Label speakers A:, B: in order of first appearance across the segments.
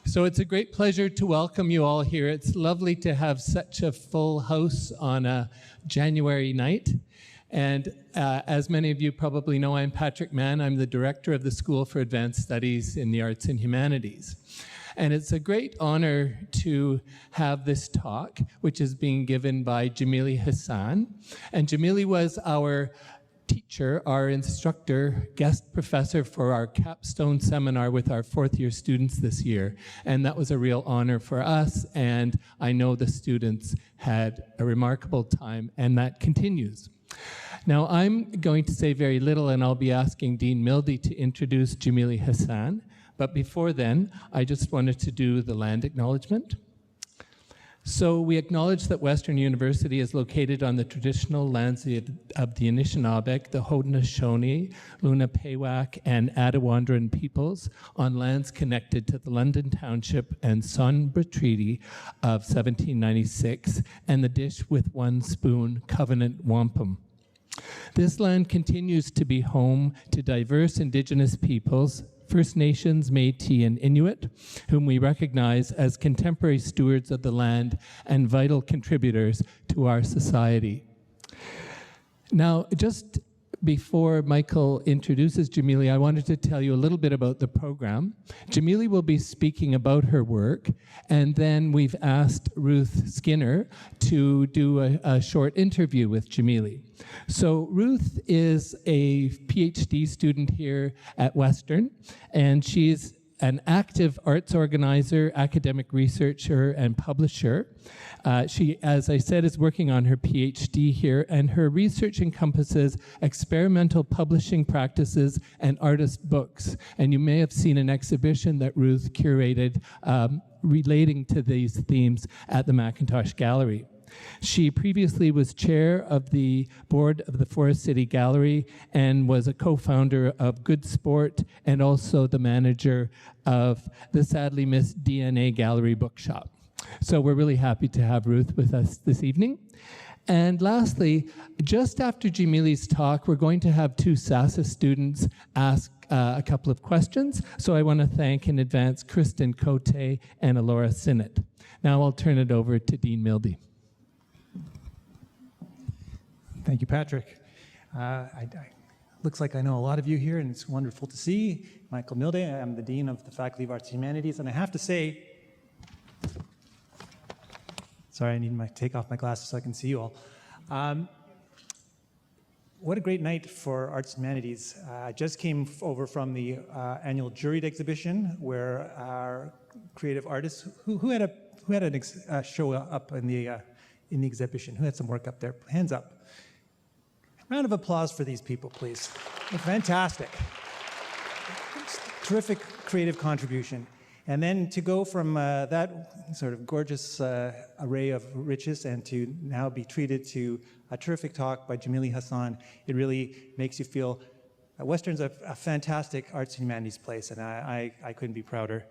A: So it's a great pleasure to welcome you all here. It's lovely to have such a full house on a January night. And as many of you probably know, I'm Patrick Mann. I'm the director of the School for Advanced Studies in the Arts and Humanities. And it's a great honor to have this talk, which is being given by Jamelie Hassan. And Jamelie was our teacher, our instructor, guest professor for our Capstone seminar with our fourth-year students this year. And that was a real honor for us, and I know the students had a remarkable time, and that continues. Now, I'm going to say very little, and I'll be asking Dean Mildy to introduce Jamelie Hassan. But before then, I just wanted to do the land acknowledgement. So we acknowledge that Western University is located on the traditional lands of the Anishinaabe, the Haudenosaunee, Lenape, and Attawandaron peoples on lands connected to the London Township and Sonbra Treaty of 1796 and the Dish with One Spoon Covenant Wampum. This land continues to be home to diverse Indigenous peoples, First Nations, Métis, and Inuit, whom we recognize as contemporary stewards of the land and vital contributors to our society. Now, just before Michael introduces Jamelie, I wanted to tell you a little bit about the program. Jamelie will be speaking about her work, and then we've asked Ruth Skinner to do a short interview with Jamelie. So Ruth is a PhD student here at Western, and she's an active arts organizer, academic researcher, and publisher. She, as I said, is working on her PhD here, and her research encompasses experimental publishing practices and artist books. And you may have seen an exhibition that Ruth curated relating to these themes at the Macintosh Gallery. She previously was chair of the board of the Forest City Gallery and was a co-founder of Good Sport and also the manager of the sadly missed DNA Gallery Bookshop. So we're really happy to have Ruth with us this evening. And lastly, just after Jamelie's talk, we're going to have two SASAH students ask a couple of questions. So I want to thank in advance Kristen Cote and Alora Sinnott. Now I'll turn it over to Dean Mildy.
B: Thank you, Patrick. Looks like I know a lot of you here, and it's wonderful to see. Michael Milde, I'm the Dean of the Faculty of Arts and Humanities, and I have to say, sorry, I need to take off my glasses so I can see you all. What a great night for Arts and Humanities. I just came over from the annual juried exhibition where our creative artists, who had a show up in the exhibition, who had some work up there, hands up. Round of applause for these people, please. Fantastic. Terrific creative contribution. And then to go from that sort of gorgeous array of riches and to now be treated to a terrific talk by Jamelie Hassan, it really makes you feel Western's a fantastic arts and humanities place, and I couldn't be prouder.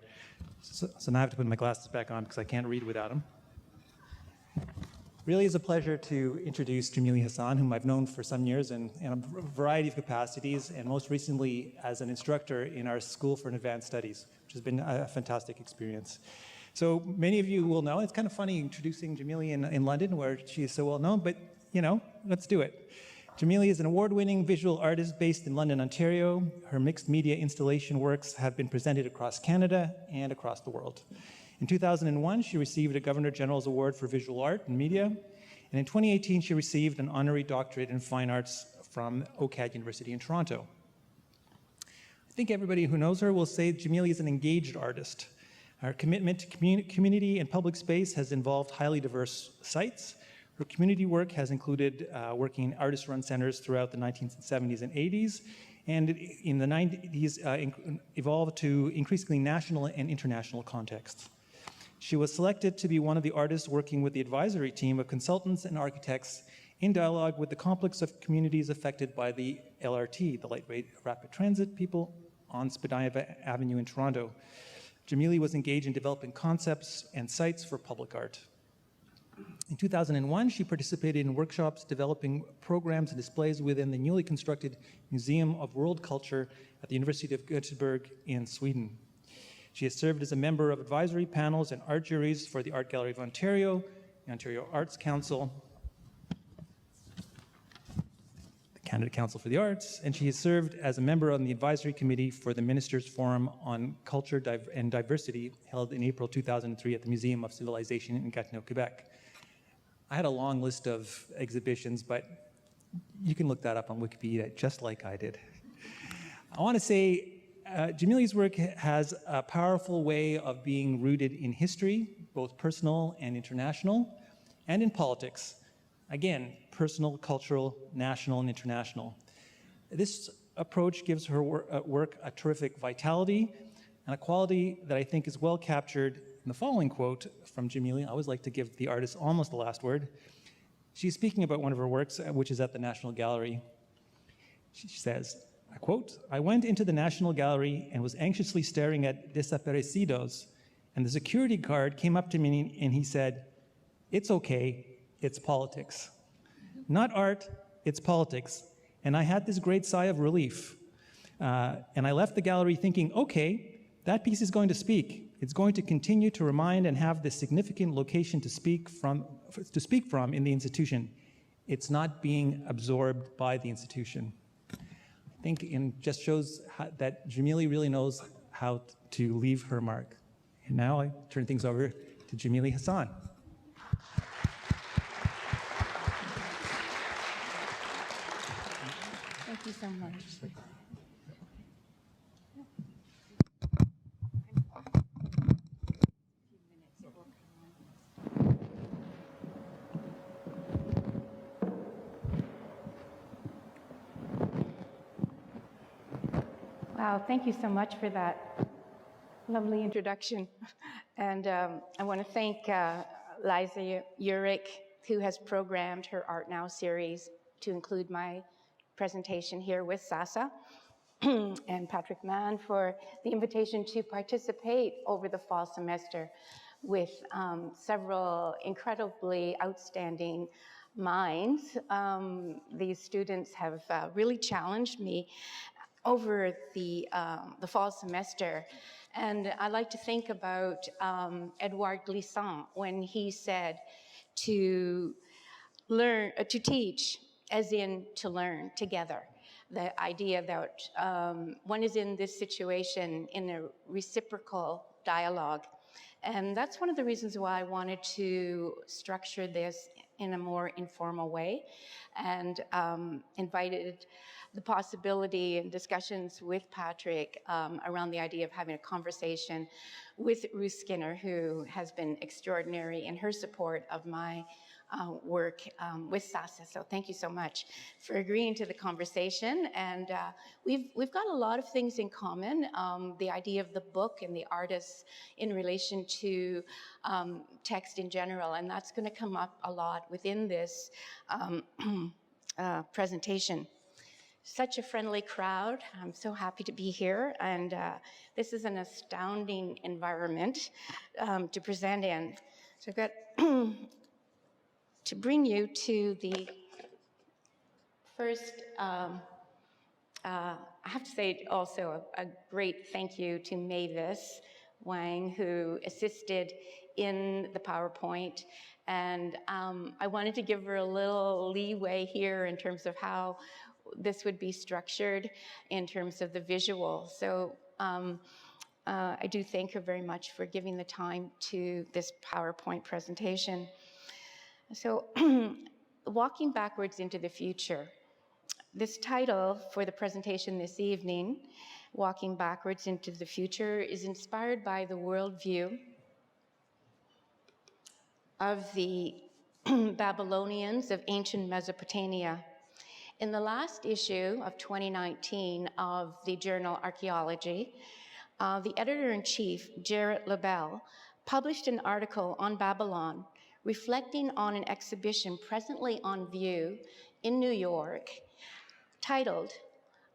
B: So now I have to put my glasses back on because I can't read without them. Really is a pleasure to introduce Jamelie Hassan, whom I've known for some years in a variety of capacities, and most recently as an instructor in our School for Advanced Studies, which has been a fantastic experience. So many of you will know, it's kind of funny introducing Jamelie in London, where she is so well known, but you know, let's do it. Jamelie is an award-winning visual artist based in London, Ontario. Her mixed media installation works have been presented across Canada and across the world. In 2001, she received a Governor General's Award for Visual Art and Media, and in 2018, she received an honorary doctorate in fine arts from OCAD University in Toronto. I think everybody who knows her will say Jamelie is an engaged artist. Her commitment to community and public space has involved highly diverse sites. Her community work has included working in artist-run centers throughout the 1970s and 80s, and in the 90s evolved to increasingly national and international contexts. She was selected to be one of the artists working with the advisory team of consultants and architects in dialogue with the complex of communities affected by the LRT, the Light Rail Rapid Transit people on Spadina Avenue in Toronto. Jamelie was engaged in developing concepts and sites for public art. In 2001, she participated in workshops developing programs and displays within the newly constructed Museum of World Culture at the University of Göteborg in Sweden. She has served as a member of advisory panels and art juries for the Art Gallery of Ontario, the Ontario Arts Council, the Canada Council for the Arts, and she has served as a member on the advisory committee for the Ministers' Forum on Culture and Diversity held in April 2003 at the Museum of Civilization in Gatineau, Quebec. I had a long list of exhibitions, but you can look that up on Wikipedia, just like I did. I want to say Jamelie's work has a powerful way of being rooted in history, both personal and international, and in politics. Again, personal, cultural, national, and international. This approach gives her work a terrific vitality and a quality that I think is well captured in the following quote from Jamelie. I always like to give the artist almost the last word. She's speaking about one of her works, which is at the National Gallery. She says, I quote, "I went into the National Gallery and was anxiously staring at desaparecidos, and the security guard came up to me and he said, 'It's okay, it's politics.' Not art, it's politics." And I had this great sigh of relief. And I left the gallery thinking, okay, that piece is going to speak. It's going to continue to remind and have this significant location to speak from in the institution. It's not being absorbed by the institution. I think it just shows that Jamelie really knows how to leave her mark. And now I turn things over to Jamelie Hassan.
C: Thank you so much. Wow, thank you so much for that lovely introduction. And I want to thank Liza Urick, who has programmed her Art Now series to include my presentation here with SASAH, and Patrick Mann for the invitation to participate over the fall semester with several incredibly outstanding minds. These students have really challenged me over the fall semester. And I like to think about Edouard Glissant when he said to teach as in to learn together. The idea that one is in this situation in a reciprocal dialogue. And that's one of the reasons why I wanted to structure this in a more informal way, and invited the possibility and discussions with Patrick around the idea of having a conversation with Ruth Skinner, who has been extraordinary in her support of my work with SASAH. So thank you so much for agreeing to the conversation. And we've got a lot of things in common. The idea of the book and the artists in relation to text in general, and that's going to come up a lot within this presentation. Such a friendly crowd. I'm so happy to be here, and this is an astounding environment to present in. So I've got to bring you to the first, I have to say also a great thank you to Mavis Wang, who assisted in the PowerPoint. And I wanted to give her a little leeway here in terms of how this would be structured in terms of the visual. So I do thank her very much for giving the time to this PowerPoint presentation. So walking backwards into the future. This title for the presentation this evening, Walking Backwards into the Future, is inspired by the worldview of the Babylonians of ancient Mesopotamia. In the last issue of 2019 of the journal Archaeology, the editor-in-chief, Jarrett LaBelle, published an article on Babylon reflecting on an exhibition presently on view in New York titled,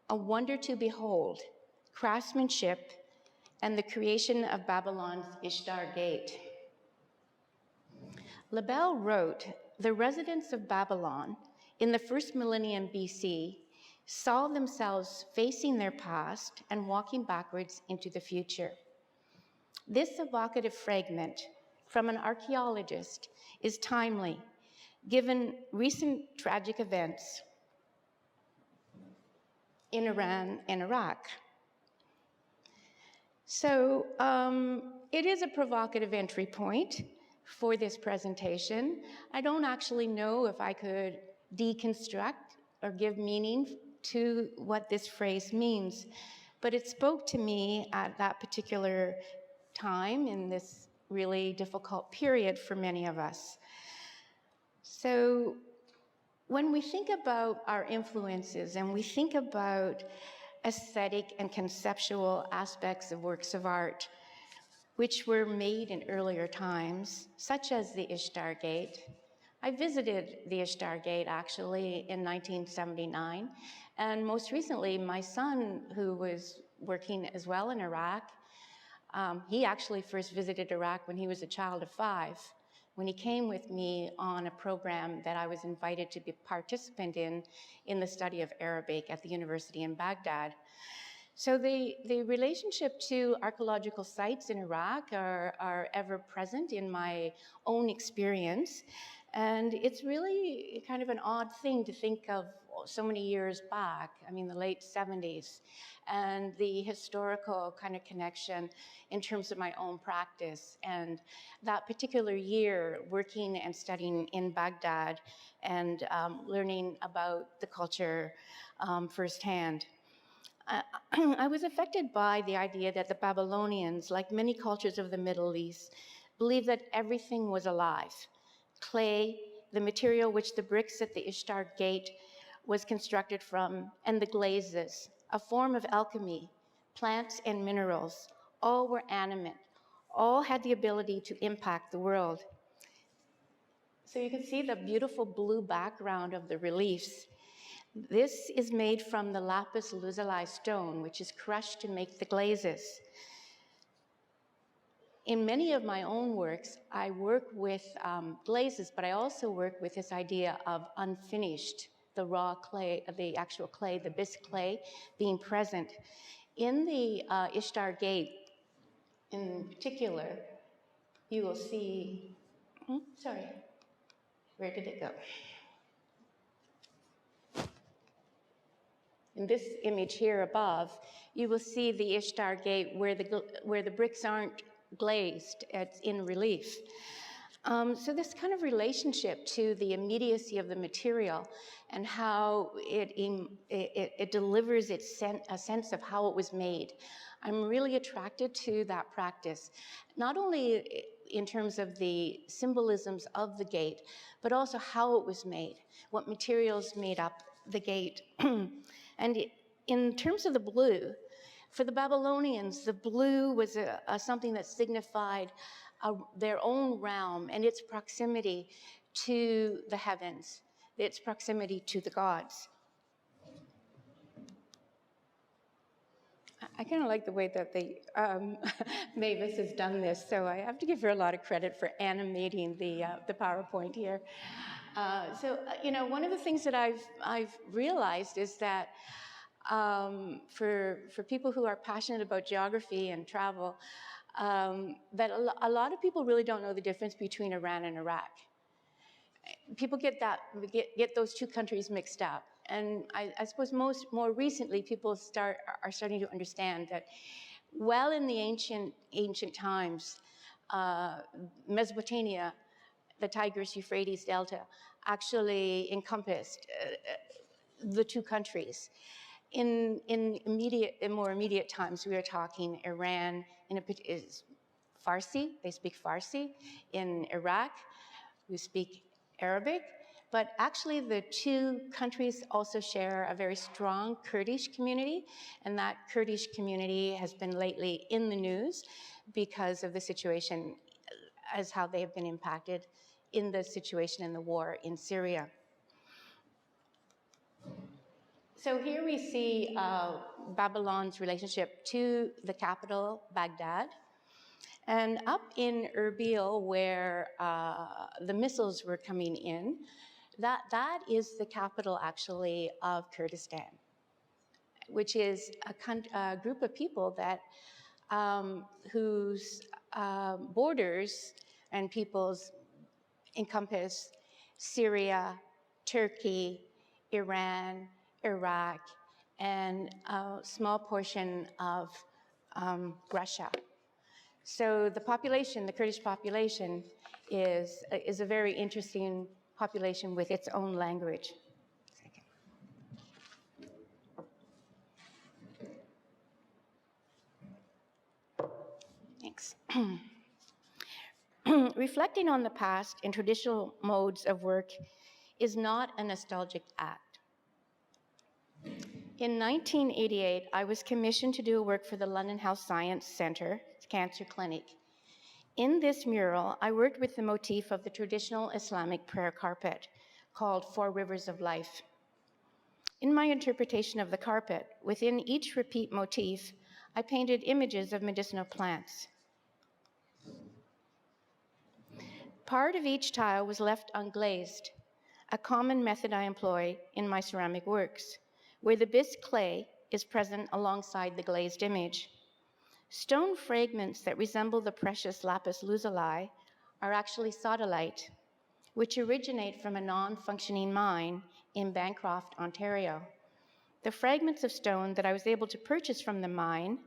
C: A Wonder to Behold, Craftsmanship and the Creation of Babylon's Ishtar Gate. LaBelle wrote, the residents of Babylon in the first millennium BC saw themselves facing their past and walking backwards into the future. This evocative fragment from an archaeologist is timely, given recent tragic events in Iran and Iraq. So it is a provocative entry point for this presentation. I don't actually know if I could deconstruct or give meaning to what this phrase means, but it spoke to me at that particular time in this really difficult period for many of us. So when we think about our influences and we think about aesthetic and conceptual aspects of works of art, which were made in earlier times, such as the Ishtar Gate. I visited the Ishtar Gate actually in 1979, and most recently my son, who was working as well in Iraq, he actually first visited Iraq when he was a child of 5, when he came with me on a program that I was invited to be a participant in the study of Arabic at the university in Baghdad. So the relationship to archaeological sites in Iraq are ever present in my own experience. And it's really kind of an odd thing to think of so many years back, I mean the late 70s, and the historical kind of connection in terms of my own practice. And that particular year, working and studying in Baghdad and learning about the culture firsthand. I was affected by the idea that the Babylonians, like many cultures of the Middle East, believed that everything was alive. Clay, the material which the bricks at the Ishtar Gate was constructed from, and the glazes, a form of alchemy, plants and minerals, all were animate, all had the ability to impact the world. So you can see the beautiful blue background of the reliefs. This is made from the lapis lazuli stone, which is crushed to make the glazes. In many of my own works, I work with glazes, but I also work with this idea of unfinished, the raw clay, the actual clay, the bisque clay being present. In the Ishtar Gate, in particular, you will see, sorry, where did it go? In this image here above, you will see the Ishtar Gate where the bricks aren't glazed, it's in relief. So this kind of relationship to the immediacy of the material and how it delivers a sense of how it was made. I'm really attracted to that practice, not only in terms of the symbolisms of the gate, but also how it was made, what materials made up the gate. And in terms of the blue, for the Babylonians, the blue was something that signified their own realm and its proximity to the heavens, its proximity to the gods. I kind of like the way that Mavis has done this, so I have to give her a lot of credit for animating the PowerPoint here. One of the things that I've realized is that for people who are passionate about geography and travel, that a lot of people really don't know the difference between Iran and Iraq. People get those two countries mixed up. And I suppose more recently, people are starting to understand that well in the ancient times, Mesopotamia, the Tigris-Euphrates Delta, actually encompassed the two countries. In more immediate times, we are talking Iran is Farsi, they speak Farsi. In Iraq, we speak Arabic, but actually the two countries also share a very strong Kurdish community, and that Kurdish community has been lately in the news because of the situation as how they have been impacted in the situation in the war in Syria. So here we see Babylon's relationship to the capital, Baghdad. And up in Erbil, where the missiles were coming in, that is the capital, actually, of Kurdistan, which is a group of people that whose borders and peoples encompass Syria, Turkey, Iran, Iraq, and a small portion of Russia. So the population, the Kurdish population, is a very interesting population with its own language. Thanks. Reflecting on the past in traditional modes of work is not a nostalgic act. In 1988, I was commissioned to do work for the London Health Science Centre Cancer Clinic. In this mural, I worked with the motif of the traditional Islamic prayer carpet called Four Rivers of Life. In my interpretation of the carpet, within each repeat motif, I painted images of medicinal plants. Part of each tile was left unglazed, a common method I employ in my ceramic works, where the bisque clay is present alongside the glazed image. Stone fragments that resemble the precious lapis lazuli are actually sodalite, which originate from a non-functioning mine in Bancroft, Ontario. The fragments of stone that I was able to purchase from the mine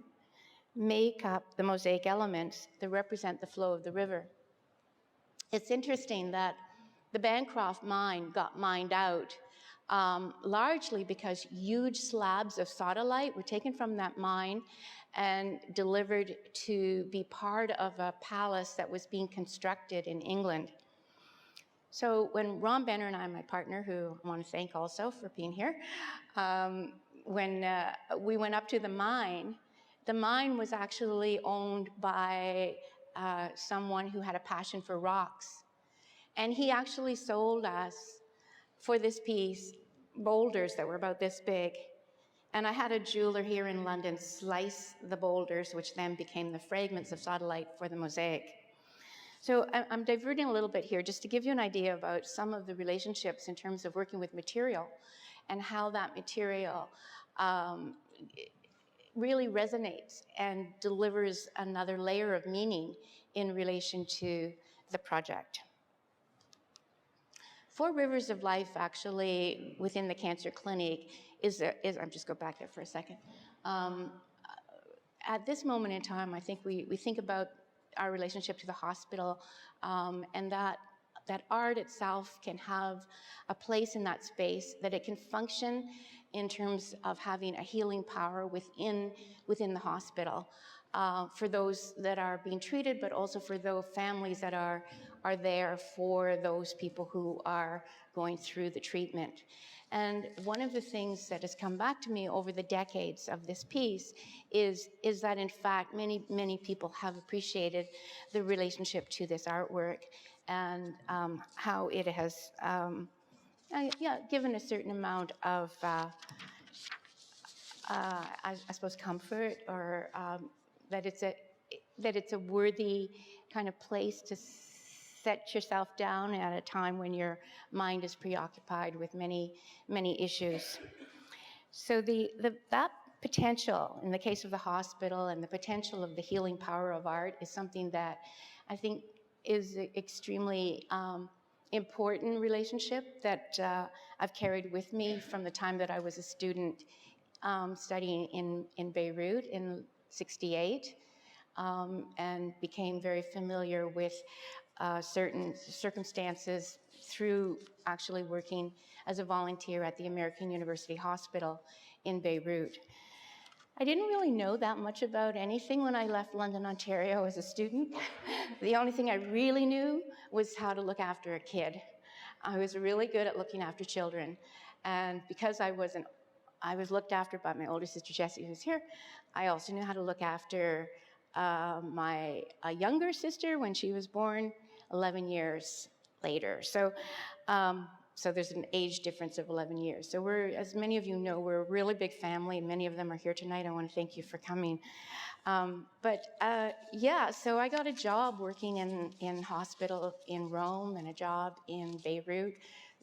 C: make up the mosaic elements that represent the flow of the river. It's interesting that the Bancroft mine got mined out largely because huge slabs of sodalite were taken from that mine and delivered to be part of a palace that was being constructed in England. So when Ron Benner and I, my partner, who I want to thank also for being here, when we went up to the mine was actually owned by someone who had a passion for rocks. And he actually sold us, for this piece, boulders that were about this big. And I had a jeweler here in London slice the boulders, which then became the fragments of sodalite for the mosaic. So I'm diverting a little bit here just to give you an idea about some of the relationships in terms of working with material and how that material really resonates and delivers another layer of meaning in relation to the project. Four Rivers of Life, actually, within the cancer clinic I'm just go back there for a second. At this moment in time, I think we think about our relationship to the hospital, and that art itself can have a place in that space, that it can function in terms of having a healing power within the hospital for those that are being treated, but also for those families that are there for those people who are going through the treatment. And one of the things that has come back to me over the decades of this piece is that, in fact, many people have appreciated the relationship to this artwork and how it has given a certain amount of, I suppose, comfort, or that it's a worthy kind of place to set yourself down at a time when your mind is preoccupied with many issues. So that potential, in the case of the hospital, and the potential of the healing power of art is something that I think is extremely important relationship that I've carried with me from the time that I was a student studying in Beirut in '68, and became very familiar with certain circumstances through actually working as a volunteer at the American University Hospital in Beirut. I didn't really know that much about anything when I left London, Ontario as a student. The only thing I really knew was how to look after a kid. I was really good at looking after children. And because I was looked after by my older sister, Jessie, who's here, I also knew how to look after my younger sister when she was born 11 years later. So there's an age difference of 11 years. So as many of you know, we're a really big family. Many of them are here tonight. I want to thank you for coming. So I got a job working in hospital in Rome and a job in Beirut,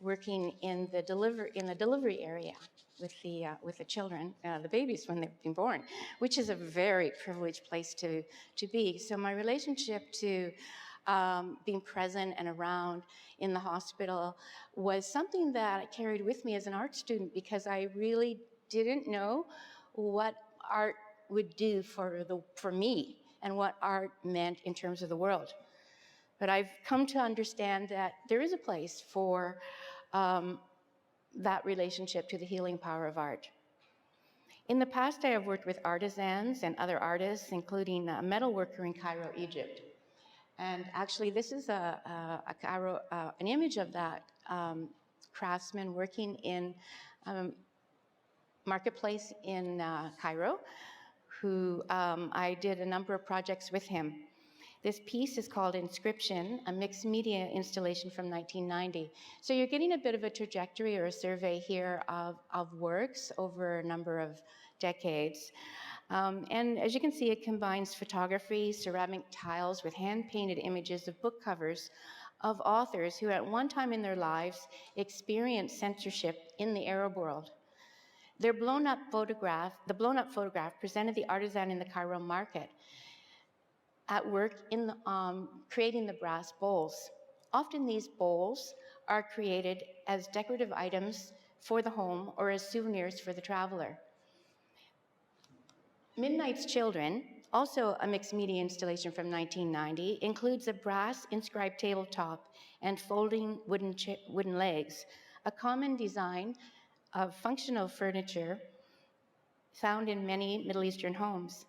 C: working in the delivery area with the children, the babies when they've been born, which is a very privileged place to be. So my relationship to being present and around in the hospital was something that I carried with me as an art student, because I really didn't know what art would do for me and what art meant in terms of the world. But I've come to understand that there is a place for that relationship to the healing power of art. In the past, I have worked with artisans and other artists, including a metal worker in Cairo, Egypt. And actually, this is an image of that craftsman working in marketplace in Cairo, who I did a number of projects with him. This piece is called Inscription, a mixed media installation from 1990. So you're getting a bit of a trajectory or a survey here of works over a number of decades. And as you can see, it combines photography, ceramic tiles with hand-painted images of book covers of authors who at one time in their lives experienced censorship in the Arab world. The blown-up photograph presented the artisan in the Cairo market at work in creating the brass bowls. Often these bowls are created as decorative items for the home or as souvenirs for the traveler. Midnight's Children, also a mixed media installation from 1990, includes a brass inscribed tabletop and folding wooden legs, a common design of functional furniture found in many Middle Eastern homes.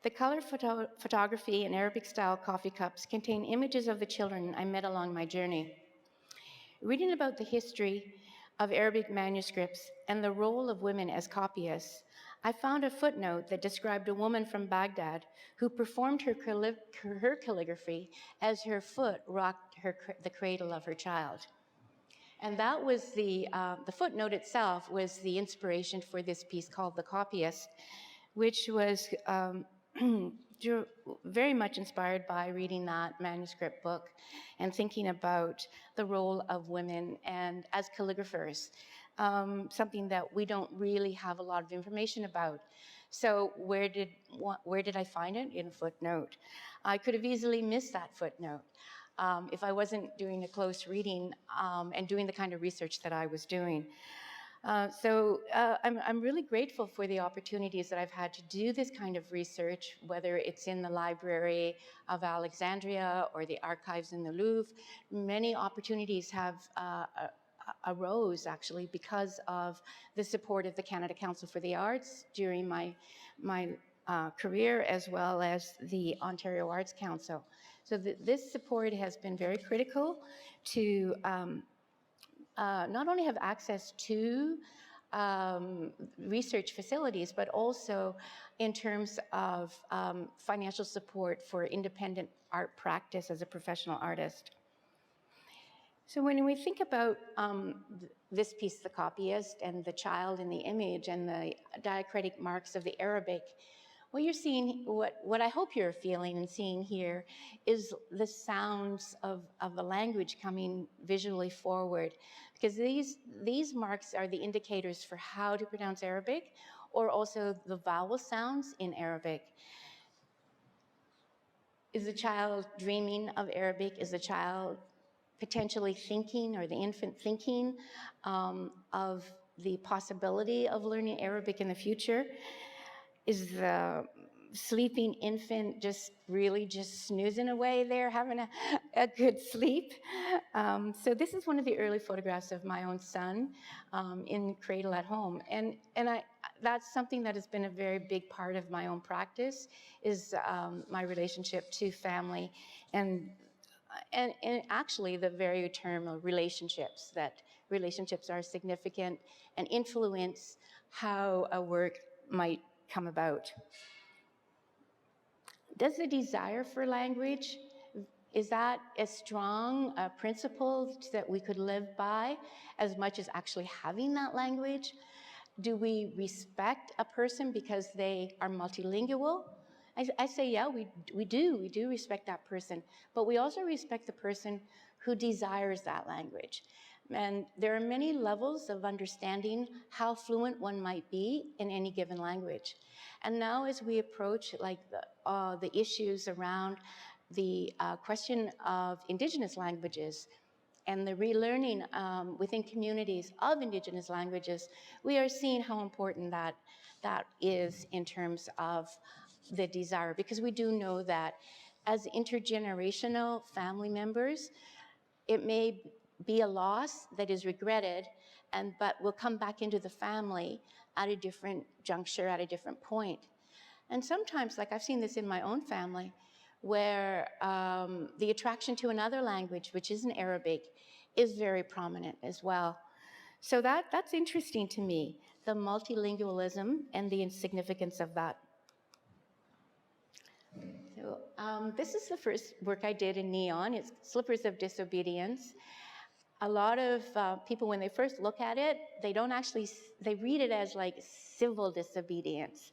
C: The color photography and Arabic-style coffee cups contain images of the children I met along my journey. Reading about the history of Arabic manuscripts and the role of women as copyists, I found a footnote that described a woman from Baghdad who performed her calligraphy as her foot rocked the cradle of her child. And that was the footnote itself was the inspiration for this piece called The Copyist, which was very much inspired by reading that manuscript book and thinking about the role of women and as calligraphers, something that we don't really have a lot of information about. So where did I find it? In a footnote. I could have easily missed that footnote if I wasn't doing a close reading and doing the kind of research that I was doing. I'm really grateful for the opportunities that I've had to do this kind of research, whether it's in the Library of Alexandria or the archives in the Louvre. Many opportunities have arose actually because of the support of the Canada Council for the Arts during my career, as well as the Ontario Arts Council. So this support has been very critical to not only have access to research facilities, but also in terms of financial support for independent art practice as a professional artist. So when we think about this piece, The Copyist, and the child in the image and the diacritic marks of the Arabic, what you're seeing, what I hope you're feeling and seeing here is the sounds of the language coming visually forward, because these marks are the indicators for how to pronounce Arabic, or also the vowel sounds in Arabic. Is the child dreaming of Arabic? Is the child potentially thinking, or the infant thinking of the possibility of learning Arabic in the future? Is the sleeping infant just snoozing away there, having a good sleep? So this is one of the early photographs of my own son in cradle at home. And that's something that has been a very big part of my own practice, is my relationship to family and actually the very term of relationships, that relationships are significant and influence how a work might come about. Does the desire for language, is that a strong principle that we could live by as much as actually having that language? Do we respect a person because they are multilingual? I say, yeah, we do respect that person, but we also respect the person who desires that language. And there are many levels of understanding how fluent one might be in any given language. And now as we approach like the issues around the question of Indigenous languages and the relearning within communities of Indigenous languages, we are seeing how important that is in terms of the desire, because we do know that as intergenerational family members, it may be a loss that is regretted, but will come back into the family at a different juncture, at a different point. And sometimes, like I've seen this in my own family, where the attraction to another language, which isn't Arabic, is very prominent as well. So that's interesting to me, the multilingualism and the significance of that. So this is the first work I did in Neon. It's Slippers of Disobedience. A lot of people, when they first look at it, they read it as like civil disobedience,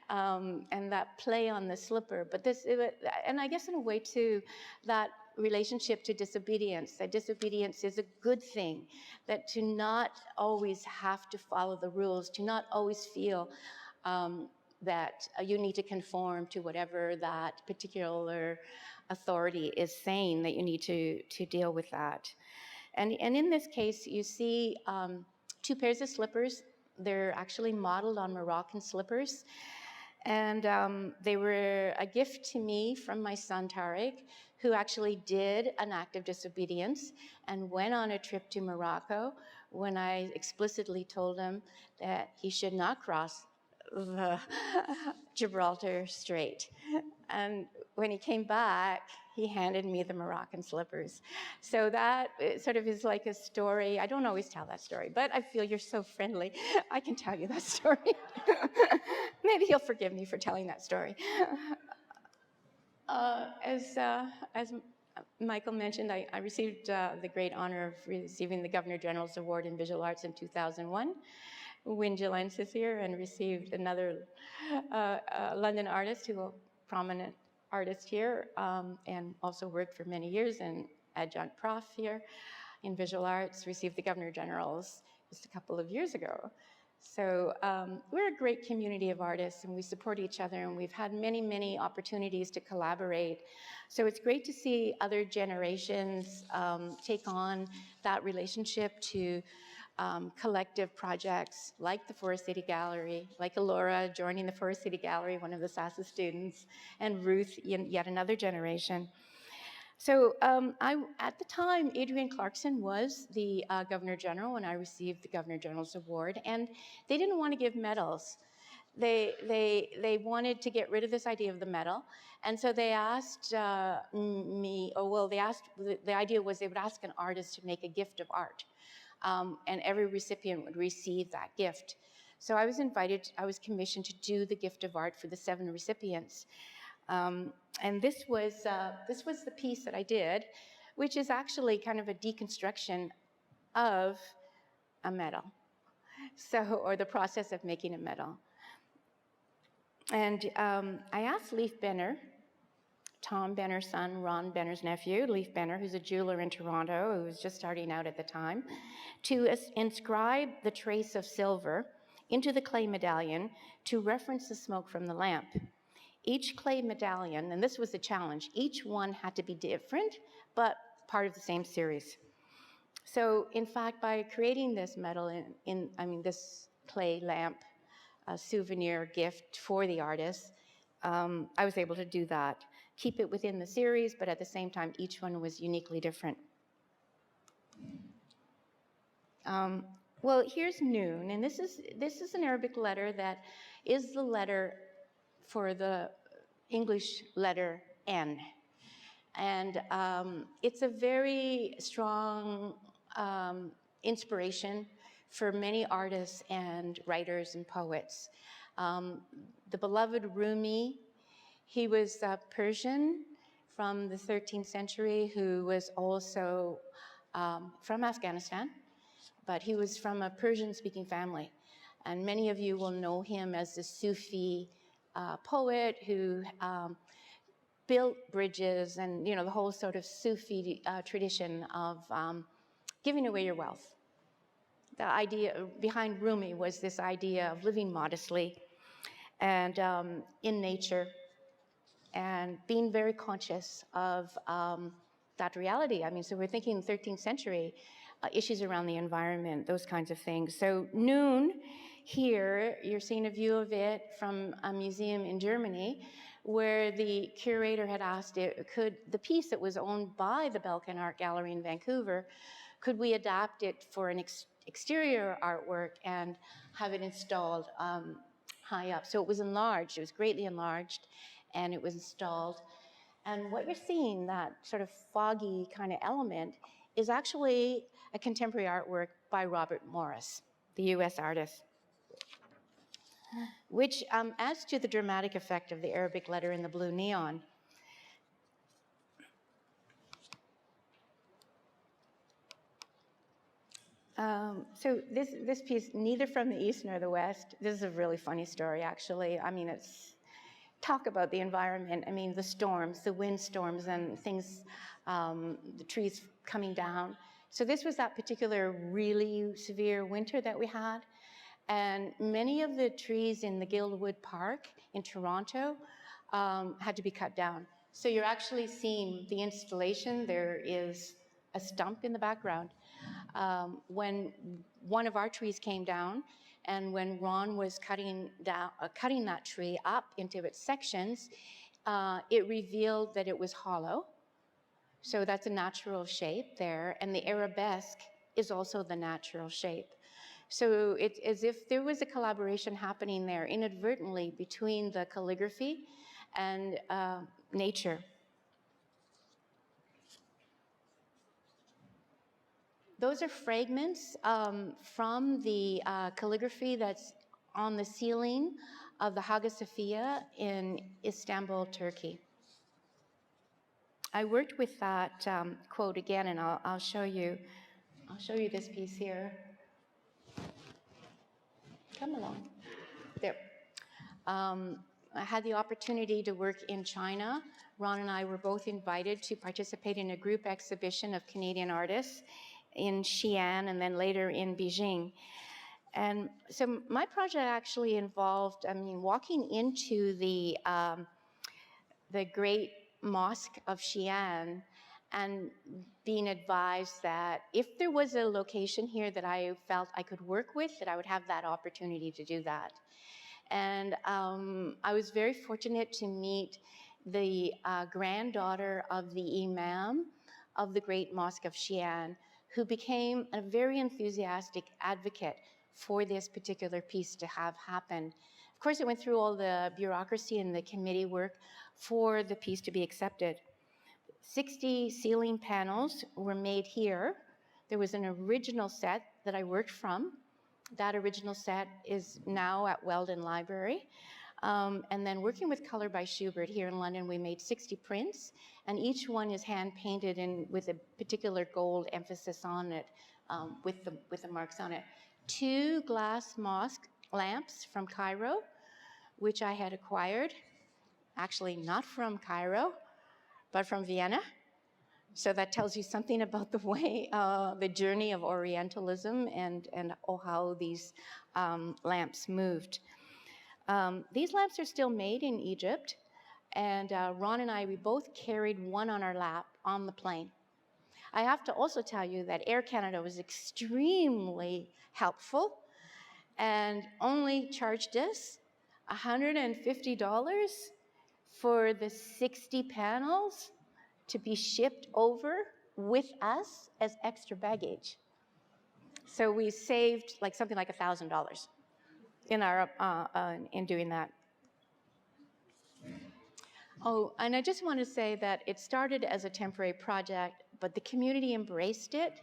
C: and that play on the slipper. But and I guess in a way too, that relationship to disobedience, that disobedience is a good thing, that to not always have to follow the rules, to not always feel that you need to conform to whatever that particular authority is saying, that you need to deal with that. And in this case, you see two pairs of slippers. They're actually modeled on Moroccan slippers. And they were a gift to me from my son, Tariq, who actually did an act of disobedience and went on a trip to Morocco when I explicitly told him that he should not cross the Gibraltar Strait. And when he came back, he handed me the Moroccan slippers. So that sort of is like a story. I don't always tell that story, but I feel you're so friendly. I can tell you that story. Maybe he'll forgive me for telling that story. As Michael mentioned, I received the great honor of receiving the Governor General's Award in Visual Arts in 2001. Win Gilensis here, and received another London artist who a prominent artist here, and also worked for many years and adjunct prof here in visual arts, received the Governor General's just a couple of years ago. So we're a great community of artists, and we support each other, and we've had many, many opportunities to collaborate. So it's great to see other generations take on that relationship to collective projects like the Forest City Gallery, like Alora joining the Forest City Gallery, one of the SASAH students, and Ruth, yet another generation. So at the time, Adrienne Clarkson was the Governor General when I received the Governor General's Award, and they didn't want to give medals. They wanted to get rid of this idea of the medal, and so they asked me, the idea was they would ask an artist to make a gift of art. And every recipient would receive that gift. So I was invited, I was commissioned to do the gift of art for the 7 recipients. And this was the piece that I did, which is actually kind of a deconstruction of a medal, or the process of making a medal. And I asked Leif Benner, Tom Benner's son, Ron Benner's nephew, Leif Benner, who's a jeweler in Toronto, who was just starting out at the time, to inscribe the trace of silver into the clay medallion to reference the smoke from the lamp. Each clay medallion, and this was the challenge, each one had to be different, but part of the same series. So in fact, by creating this medal this clay lamp, a souvenir gift for the artist, I was able to do that. Keep it within the series, but at the same time, each one was uniquely different. Well, here's Noon, and this is an Arabic letter that is the letter for the English letter N. And it's a very strong inspiration for many artists and writers and poets. The beloved Rumi, he was Persian from the 13th century who was also from Afghanistan, but he was from a Persian-speaking family. And many of you will know him as a Sufi poet who built bridges and, the whole sort of Sufi tradition of giving away your wealth. The idea behind Rumi was this idea of living modestly and in nature, and being very conscious of that reality. I mean, so we're thinking 13th century issues around the environment, those kinds of things. So Noon here, you're seeing a view of it from a museum in Germany, where the curator had asked could the piece that was owned by the Belkin Art Gallery in Vancouver, could we adapt it for an exterior artwork and have it installed high up? So it was enlarged, it was greatly enlarged, and it was installed. And what you're seeing, that sort of foggy kind of element, is actually a contemporary artwork by Robert Morris, the US artist, which adds to the dramatic effect of the Arabic letter in the blue neon. So this piece, neither from the East nor the West, this is a really funny story, actually. I mean, it's talk about the environment. I mean, the storms, the windstorms and things, the trees coming down. So this was that particular really severe winter that we had. And many of the trees in the Guildwood Park in Toronto had to be cut down. So you're actually seeing the installation. There is a stump in the background. When one of our trees came down, and when Ron was cutting that tree up into its sections, it revealed that it was hollow. So that's a natural shape there, and the arabesque is also the natural shape. So it's as if there was a collaboration happening there inadvertently between the calligraphy and nature. Those are fragments from the calligraphy that's on the ceiling of the Hagia Sophia in Istanbul, Turkey. I worked with that quote again, and I'll show you. I'll show you this piece here. Come along. There. I had the opportunity to work in China. Ron and I were both invited to participate in a group exhibition of Canadian artists in Xi'an and then later in Beijing. And so my project actually involved, walking into the great mosque of Xi'an and being advised that if there was a location here that I felt I could work with, that I would have that opportunity to do that. And I was very fortunate to meet the granddaughter of the Imam of the great mosque of Xi'an, who became a very enthusiastic advocate for this particular piece to have happen. Of course, it went through all the bureaucracy and the committee work for the piece to be accepted. 60 ceiling panels were made here. There was an original set that I worked from. That original set is now at Weldon Library. And then working with Color by Schubert here in London, we made 60 prints, and each one is hand-painted with a particular gold emphasis on it, with the marks on it. 2 glass mosque lamps from Cairo, which I had acquired, actually not from Cairo, but from Vienna. So that tells you something about the way, the journey of Orientalism and how these lamps moved. These lamps are still made in Egypt, and Ron and I, we both carried one on our lap on the plane. I have to also tell you that Air Canada was extremely helpful and only charged us $150 for the 60 panels to be shipped over with us as extra baggage. So we saved something like $1,000 in doing that. Oh, and I just want to say that it started as a temporary project, but the community embraced it.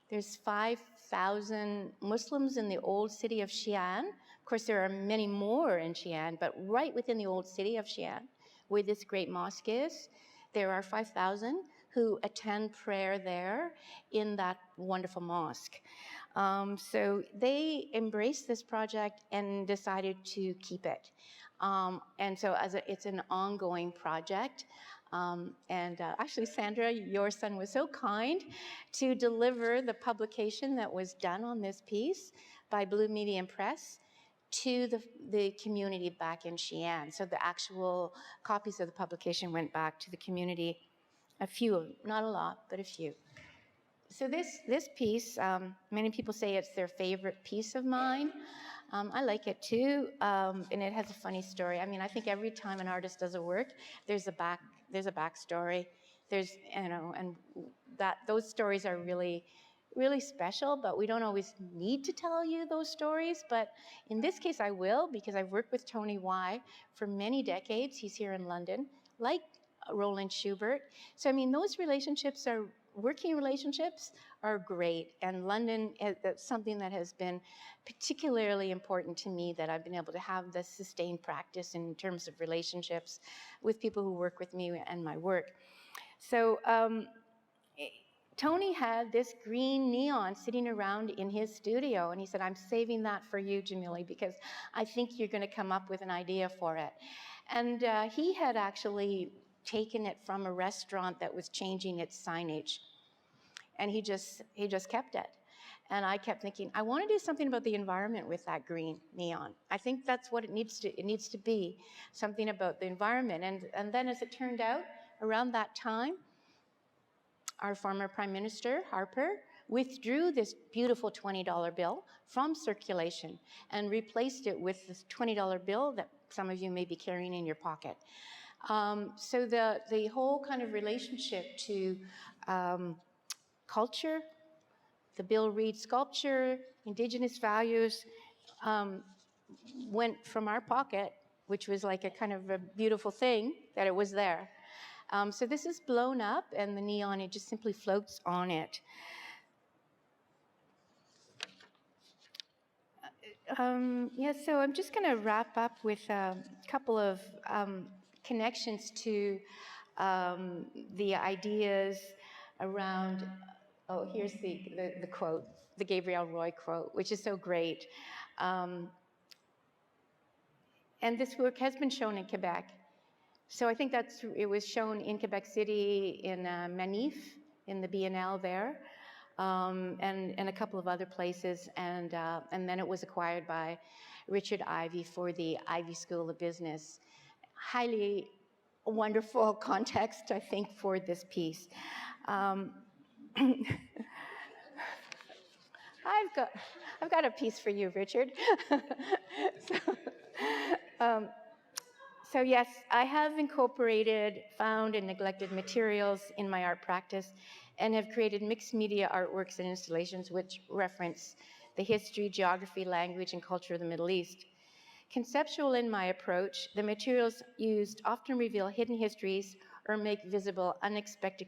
C: There's 5,000 Muslims in the old city of Xi'an. Of course, there are many more in Xi'an, but right within the old city of Xi'an, where this great mosque is, there are 5,000 who attend prayer there in that wonderful mosque. So they embraced this project and decided to keep it. And so it's an ongoing project. Actually, Sandra, your son was so kind to deliver the publication that was done on this piece by Blue Medium Press to the community back in Xi'an. So the actual copies of the publication went back to the community, a few, not a lot, but a few. So this piece, many people say it's their favorite piece of mine. I like it too, and it has a funny story. I mean, I think every time an artist does a work, there's a backstory. There's, and those stories are really, really special, but we don't always need to tell you those stories. But in this case, I will, because I've worked with Tony Y for many decades. He's here in London, like Roland Schubert. So, I mean, those relationships are working relationships are great, and London is something that has been particularly important to me, that I've been able to have this sustained practice in terms of relationships with people who work with me and my work. So Tony had this green neon sitting around in his studio, and he said, I'm saving that for you, Jamelie, because I think you're going to come up with an idea for it. And he had actually taken it from a restaurant that was changing its signage. And he just kept it. And I kept thinking, I want to do something about the environment with that green neon. I think that's what it needs to be, something about the environment. And then as it turned out, around that time, our former Prime Minister, Harper, withdrew this beautiful $20 bill from circulation and replaced it with this $20 bill that some of you may be carrying in your pocket. So the whole kind of relationship to culture, the bill reads sculpture, Indigenous values, went from our pocket, which was like a kind of a beautiful thing that it was there. So this is blown up, and the neon, it just simply floats on it. So I'm just going to wrap up with a couple of connections to the ideas around, here's the quote, the Gabrielle Roy quote, which is so great. And this work has been shown in Quebec. So I think it was shown in Quebec City, in Manif, in the Biennale there, and a couple of other places. And then it was acquired by Richard Ivey for the Ivey School of Business. Highly wonderful context, I think, for this piece. I've got a piece for you, Richard. So yes, I have incorporated found and neglected materials in my art practice, and have created mixed media artworks and installations which reference the history, geography, language, and culture of the Middle East. Conceptual in my approach, the materials used often reveal hidden histories or make visible unexpected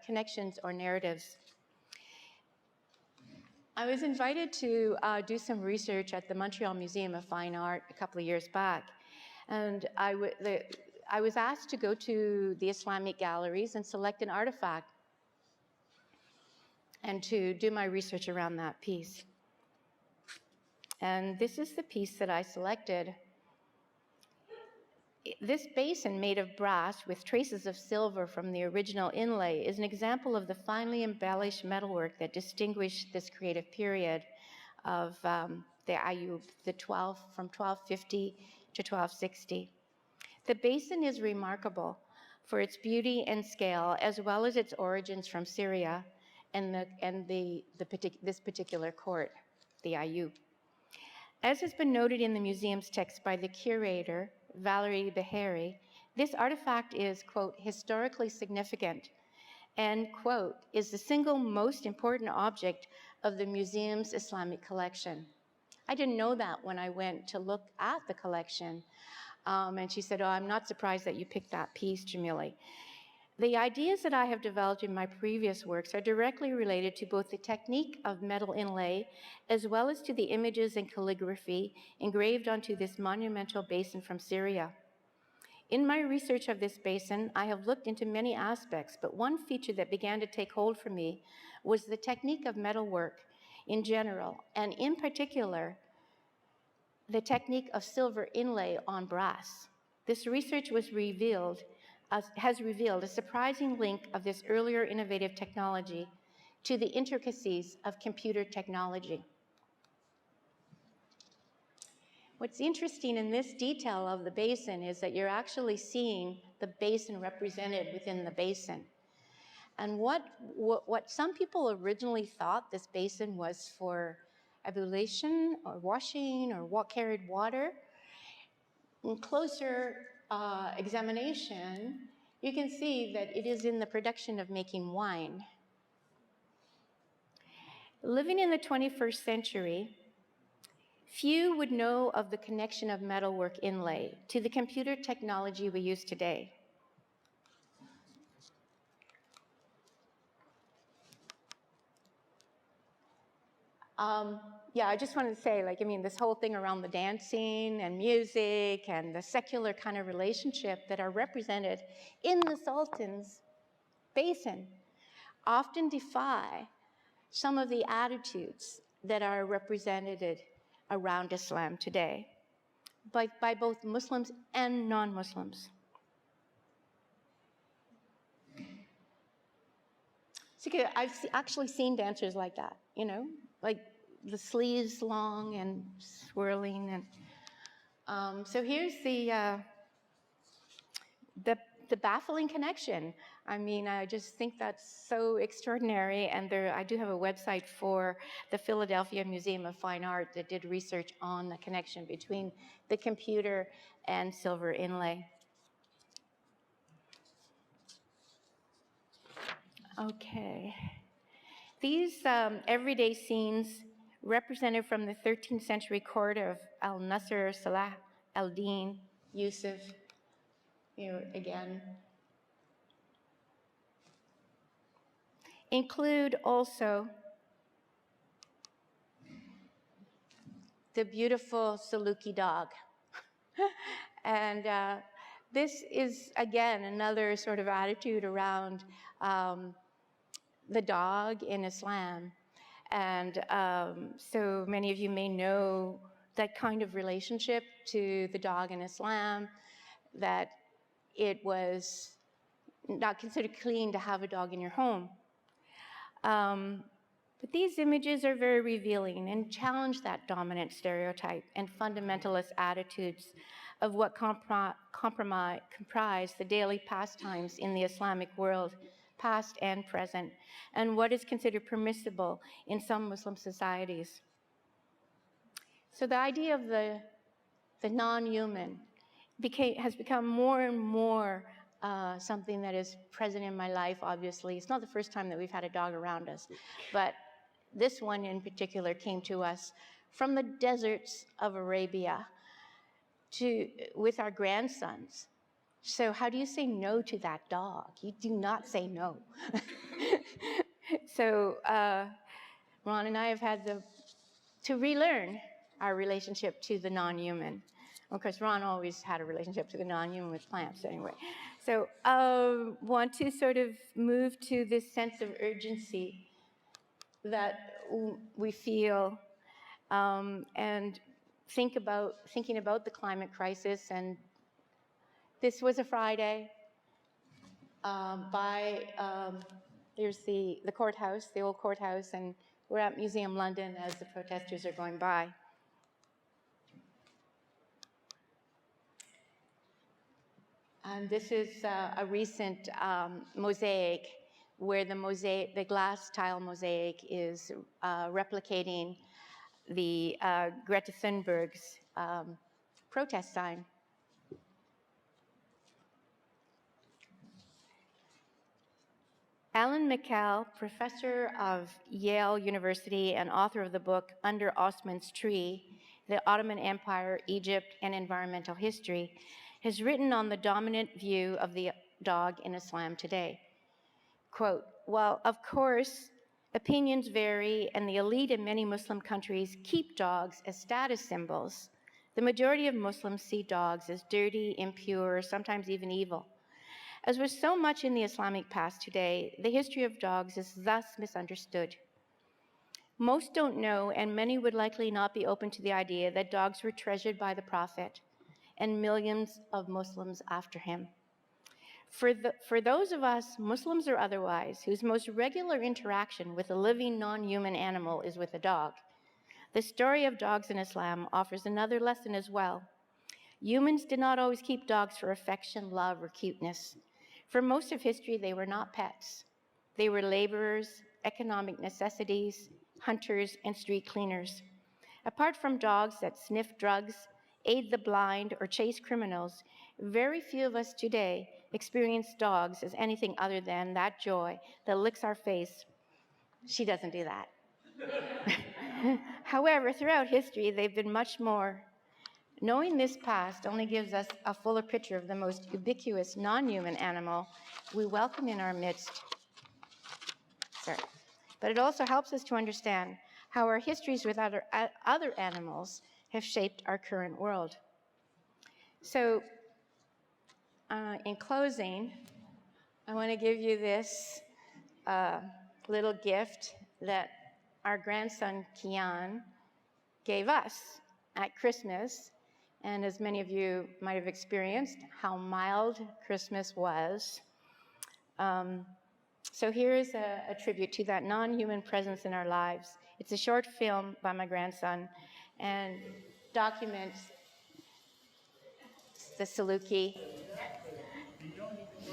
C: connections or narratives. I was invited to do some research at the Montreal Museum of Fine Art a couple of years back. And I was asked to go to the Islamic galleries and select an artifact and to do my research around that piece. And this is the piece that I selected. This basin made of brass with traces of silver from the original inlay is an example of the finely embellished metalwork that distinguished this creative period of the Ayyub, from 1250 to 1260. The basin is remarkable for its beauty and scale, as well as its origins from Syria and this particular court, the Ayyub. As has been noted in the museum's text by the curator, Valerie Beheri, this artifact is, quote, historically significant, and, quote, is the single most important object of the museum's Islamic collection. I didn't know that when I went to look at the collection. And she said, I'm not surprised that you picked that piece, Jamelie. The ideas that I have developed in my previous works are directly related to both the technique of metal inlay, as well as to the images and calligraphy engraved onto this monumental basin from Syria. In my research of this basin, I have looked into many aspects, but one feature that began to take hold for me was the technique of metalwork in general, and in particular, the technique of silver inlay on brass. This research was revealed has revealed a surprising link of this earlier innovative technology to the intricacies of computer technology. What's interesting in this detail of the basin is that you're actually seeing the basin represented within the basin. And what some people originally thought this basin was for ablution or washing or what carried water, in closer examination, you can see that it is in the production of making wine. Living in the 21st century, few would know of the connection of metalwork inlay to the computer technology we use today. Yeah, I just wanted to say, this whole thing around the dancing and music and the secular kind of relationship that are represented in the Sultan's basin often defy some of the attitudes that are represented around Islam today by both Muslims and non-Muslims. So I've actually seen dancers like that, like the sleeves long and swirling. And so here's the baffling connection. I just think that's so extraordinary. And I do have a website for the Philadelphia Museum of Fine Art that did research on the connection between the computer and silver inlay. Okay. These everyday scenes represented from the 13th century court of Al-Nasr Salah al-Din Yusuf, again, include also the beautiful Saluki dog. And this is, again, another sort of attitude around the dog in Islam. And so many of you may know that kind of relationship to the dog in Islam, that it was not considered clean to have a dog in your home. But these images are very revealing and challenge that dominant stereotype and fundamentalist attitudes of what comprise the daily pastimes in the Islamic world, past and present, and what is considered permissible in some Muslim societies. So the idea of the non-human has become more and more something that is present in my life, obviously. It's not the first time that we've had a dog around us, but this one in particular came to us from the deserts of Arabia with our grandsons. So how do you say no to that dog? You do not say no. So Ron and I have had to relearn our relationship to the non-human. Of course, Ron always had a relationship to the non-human with plants anyway. So want to sort of move to this sense of urgency that we feel and thinking about the climate crisis. And this was a Friday there's the courthouse, the old courthouse, and we're at Museum London as the protesters are going by. And this is a recent mosaic where the glass tile mosaic is replicating the Greta Thunberg's protest sign. Alan McCall, professor of Yale University and author of the book Under Osman's Tree, The Ottoman Empire, Egypt, and Environmental History, has written on the dominant view of the dog in Islam today. Quote, while of course opinions vary and the elite in many Muslim countries keep dogs as status symbols, the majority of Muslims see dogs as dirty, impure, sometimes even evil. As with so much in the Islamic past today, the history of dogs is thus misunderstood. Most don't know, and many would likely not be open to the idea that dogs were treasured by the Prophet and millions of Muslims after him. For those of us, Muslims or otherwise, whose most regular interaction with a living non-human animal is with a dog, the story of dogs in Islam offers another lesson as well. Humans did not always keep dogs for affection, love, or cuteness. For most of history, they were not pets. They were laborers, economic necessities, hunters, and street cleaners. Apart from dogs that sniff drugs, aid the blind, or chase criminals, very few of us today experience dogs as anything other than that joy that licks our face. She doesn't do that. However, throughout history, they've been much more. Knowing this past only gives us a fuller picture of the most ubiquitous non-human animal we welcome in our midst. But it also helps us to understand how our histories with other animals have shaped our current world. So, in closing, I want to give you this little gift that our grandson, Kian, gave us at Christmas. And as many of you might have experienced, how mild Christmas was. So here is a tribute to that non-human presence in our lives. It's a short film by my grandson and documents the Saluki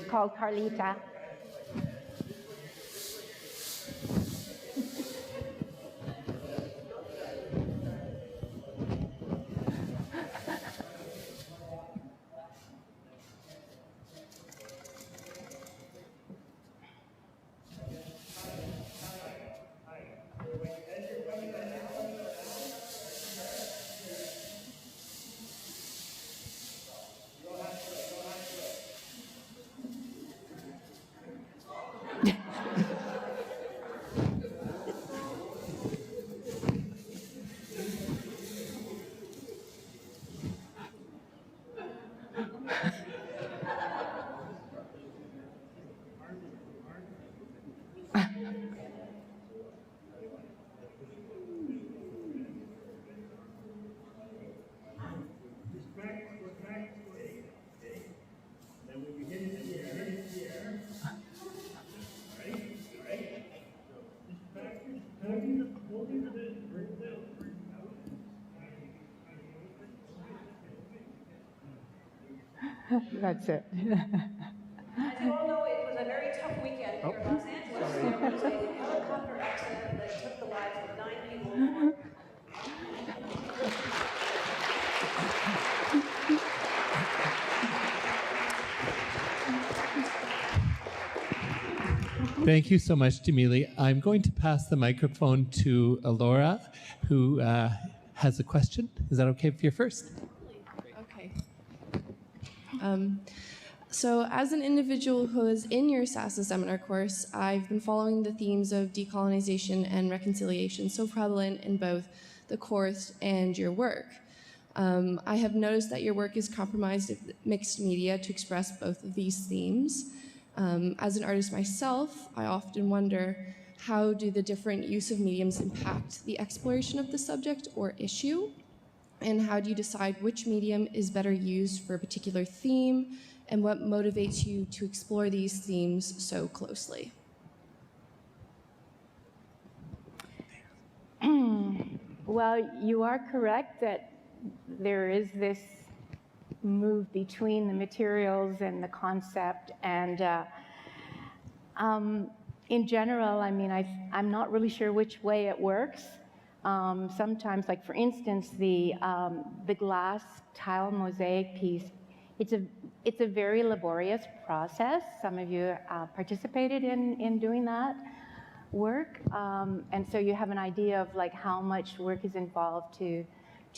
C: called Carlita. That's it.
D: As you all know, it was a very tough weekend here in Los Angeles. There was a helicopter accident that took the lives of 9 people.
A: Thank you so much, Jamelie. I'm going to pass the microphone to Alora, who has a question. Is that okay if you're first?
E: Okay. So as an individual who is in your SASAH seminar course, I've been following the themes of decolonization and reconciliation so prevalent in both the course and your work. I have noticed that your work is compromised of mixed media to express both of these themes. As an artist myself, I often wonder, how do the different use of mediums impact the exploration of the subject or issue? And how do you decide which medium is better used for a particular theme, and what motivates you to explore these themes so closely?
C: Well, you are correct that there is this move between the materials and the concept, and in general, I mean, I'm not really sure which way it works. Sometimes, like for instance, the glass tile mosaic piece, it's a very laborious process. Some of you participated in doing that work, and so you have an idea of like how much work is involved to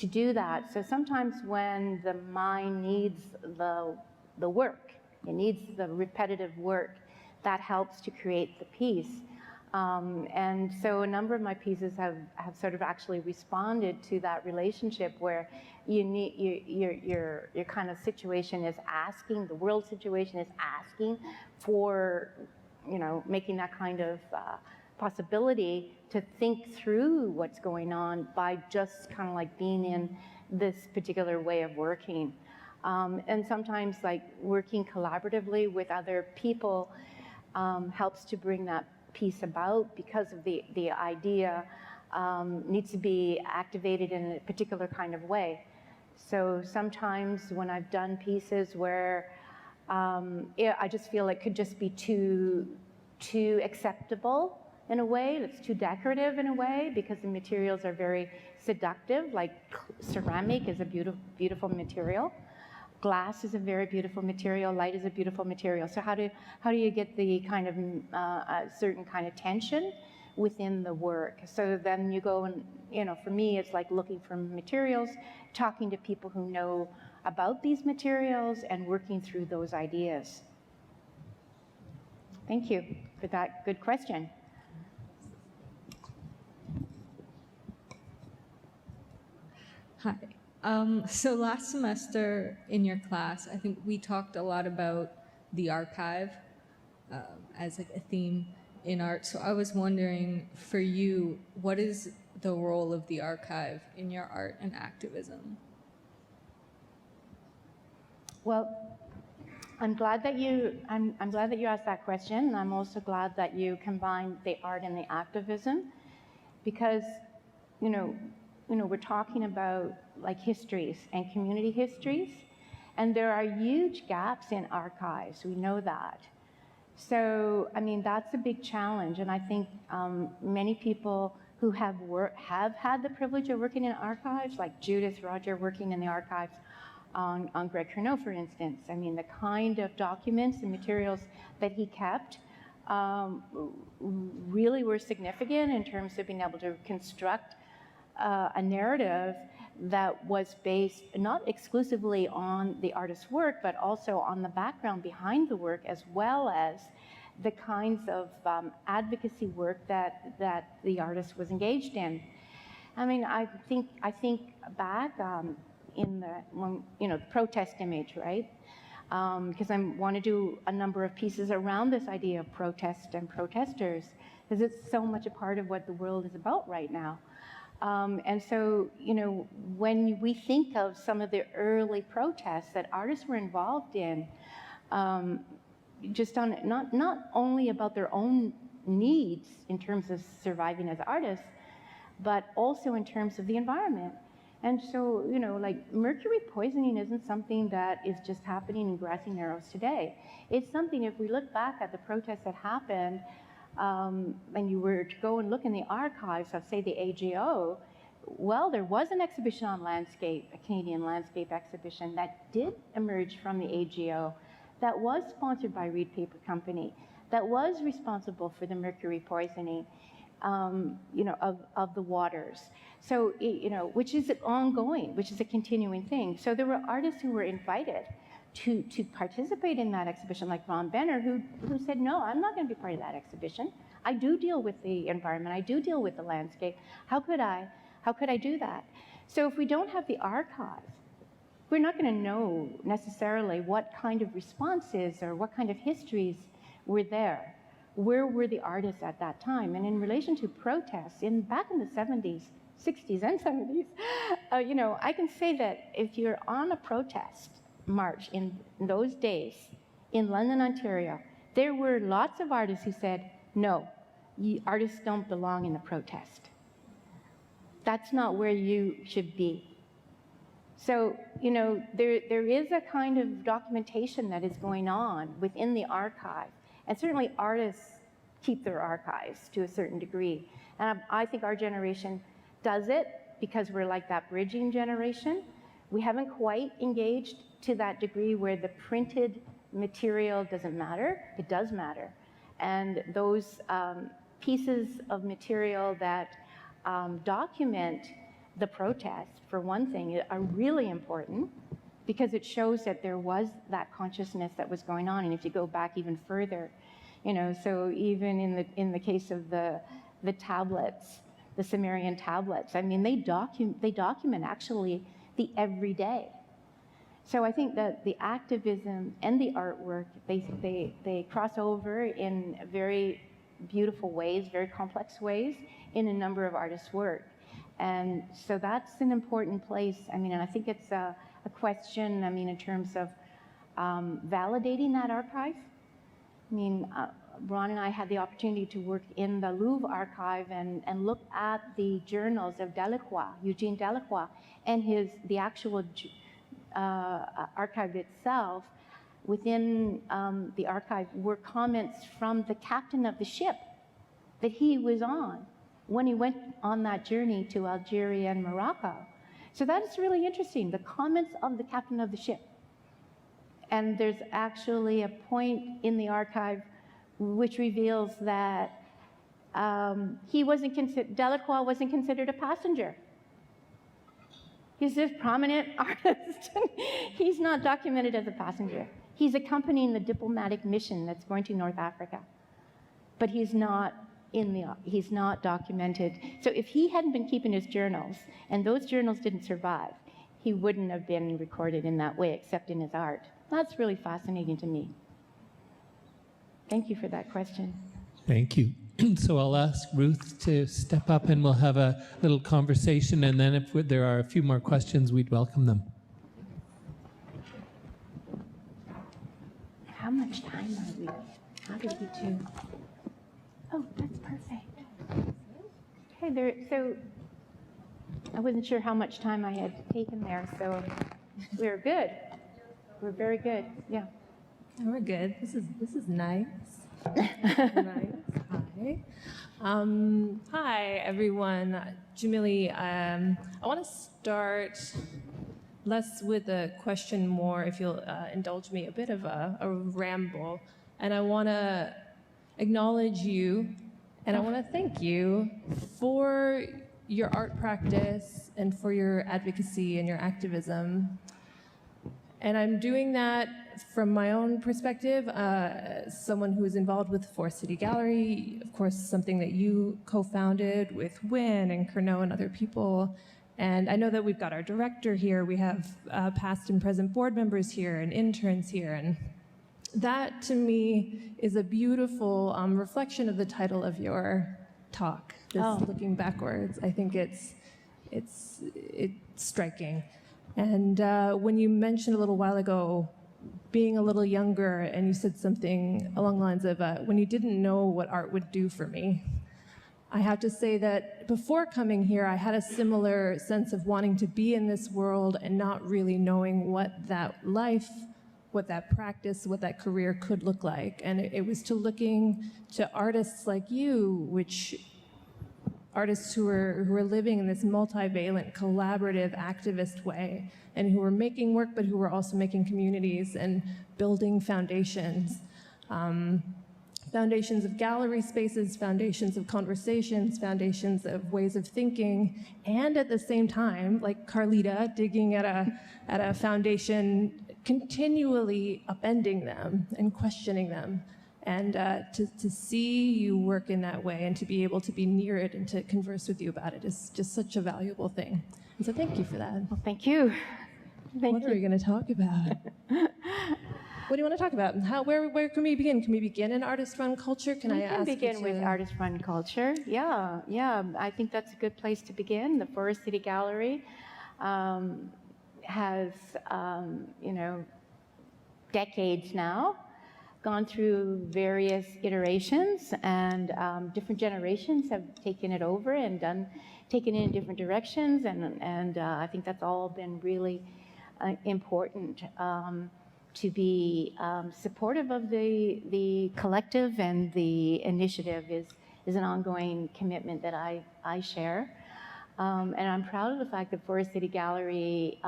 C: do that. So sometimes when the mind needs the work, it needs the repetitive work, that helps to create the piece. And so a number of my pieces have sort of actually responded to that relationship where your kind of situation is asking, the world situation is asking for, you know, making that kind of possibility to think through what's going on by just kind of like being in this particular way of working. And sometimes like working collaboratively with other people helps to bring that piece about, because of the idea needs to be activated in a particular kind of way. So sometimes when I've done pieces where I just feel it could just be too acceptable in a way, it's too decorative in a way, because the materials are very seductive, like ceramic is a beautiful material. Glass is a very beautiful material, light is a beautiful material. So how do you get the kind of a certain kind of tension within the work? So then you go and, for me, it's like looking for materials, talking to people who know about these materials and working through those ideas. Thank you for that good question.
F: Hi. So last semester in your class, I think we talked a lot about the archive as like a theme in art. So I was wondering, for you, what is the role of the archive in your art and activism?
C: Well, I'm glad that you asked that question. I'm also glad that you combined the art and the activism, because we're talking about like histories and community histories, and there are huge gaps in archives. We know that. So, I mean, that's a big challenge, and I think many people who have had the privilege of working in archives, like Judith Roger working in the archives on Greg Curneau, for instance. I mean, the kind of documents and materials that he kept really were significant in terms of being able to construct a narrative that was based not exclusively on the artist's work, but also on the background behind the work, as well as the kinds of advocacy work that the artist was engaged in. I mean, I think back in the protest image, right? Because I want to do a number of pieces around this idea of protest and protesters, because it's so much a part of what the world is about right now. And so, when we think of some of the early protests that artists were involved in, just on not only about their own needs in terms of surviving as artists, but also in terms of the environment. And so, like mercury poisoning isn't something that is just happening in Grassy Narrows today. It's something, if we look back at the protests that happened, and you were to go and look in the archives of, say, the AGO, well, there was an exhibition on landscape, a Canadian landscape exhibition that did emerge from the AGO, that was sponsored by Reed Paper Company, that was responsible for the mercury poisoning, of the waters. So, which is ongoing, which is a continuing thing. So there were artists who were invited to participate in that exhibition, like Ron Benner, who said, no, I'm not going to be part of that exhibition. I do deal with the environment. I do deal with the landscape. How could I do that? So if we don't have the archive, we're not going to know necessarily what kind of responses or what kind of histories were there. Where were the artists at that time? And in relation to protests, back in the 70s, 60s and 70s, I can say that if you're on a protest march in those days in London, Ontario, there were lots of artists who said, no, artists don't belong in the protest. That's not where you should be. So, there is a kind of documentation that is going on within the archive. And certainly artists keep their archives to a certain degree. And I think our generation does it because we're like that bridging generation. We haven't quite engaged to that degree where the printed material doesn't matter. It does matter. And those pieces of material that document the protest, for one thing, are really important because it shows that there was that consciousness that was going on. And if you go back even further, so even in the case of the tablets, the Sumerian tablets, I mean, they document actually the everyday. So I think that the activism and the artwork, they cross over in very beautiful ways, very complex ways, in a number of artists' work. And so that's an important place. I mean, and I think it's question, I mean, in terms of validating that archive. I mean, Ron and I had the opportunity to work in the Louvre archive and look at the journals of Delacroix, Eugene Delacroix, and the actual archive itself. Within the archive were comments from the captain of the ship that he was on when he went on that journey to Algeria and Morocco. So that's really interesting, the comments of the captain of the ship. And there's actually a point in the archive which reveals that Delacroix wasn't considered a passenger. He's this prominent artist. He's not documented as a passenger. He's accompanying the diplomatic mission that's going to North Africa, but he's not documented. So if he hadn't been keeping his journals, and those journals didn't survive, he wouldn't have been recorded in that way, except in his art. That's really fascinating to me. Thank you for that question.
A: Thank you. So I'll ask Ruth to step up and we'll have a little conversation, and then if there are a few more questions, we'd welcome them.
C: How much time are we? How did we do? Oh, that's perfect. Okay, so I wasn't sure how much time I had taken there, so we're good. We're very good, yeah.
G: We're good. This is nice. Nice. Hi. Hi, everyone. Jamelie, I want to start less with a question, more, if you'll indulge me, a bit of a ramble. And I want to acknowledge you, and I want to thank you for your art practice and for your advocacy and your activism. And I'm doing that from my own perspective, someone who is involved with Forest City Gallery, of course, something that you co-founded with Wynn and Curnow and other people. And I know that we've got our director here, we have past and present board members here and interns here. And that, to me, is a beautiful reflection of the title of your talk, this Looking Backwards. I think it's striking. And when you mentioned a little while ago being a little younger, and you said something along the lines of, when you didn't know what art would do for me, I have to say that before coming here, I had a similar sense of wanting to be in this world and not really knowing what that life, what that practice, what that career could look like. And it was to looking to artists like you, artists who are living in this multivalent, collaborative, activist way, and who are making work, but who are also making communities and building foundations. Foundations of gallery spaces, foundations of conversations, foundations of ways of thinking, and at the same time, like Carlita, digging at a foundation, continually upending them and questioning them. And to see you work in that way and to be able to be near it and to converse with you about it is just such a valuable thing. And so thank you for that.
C: Well, thank you.
G: What are we going to talk about? What do you want to talk about? Where can we begin? Can we begin in artist-run culture? Can I ask you to...
C: We can begin with artist-run culture. Yeah. I think that's a good place to begin. The Forest City Gallery has, decades now, gone through various iterations, and different generations have taken it over and taken it in different directions, and I think that's all been really important. To be supportive of the collective and the initiative is an ongoing commitment that I share. And I'm proud of the fact that Forest City Gallery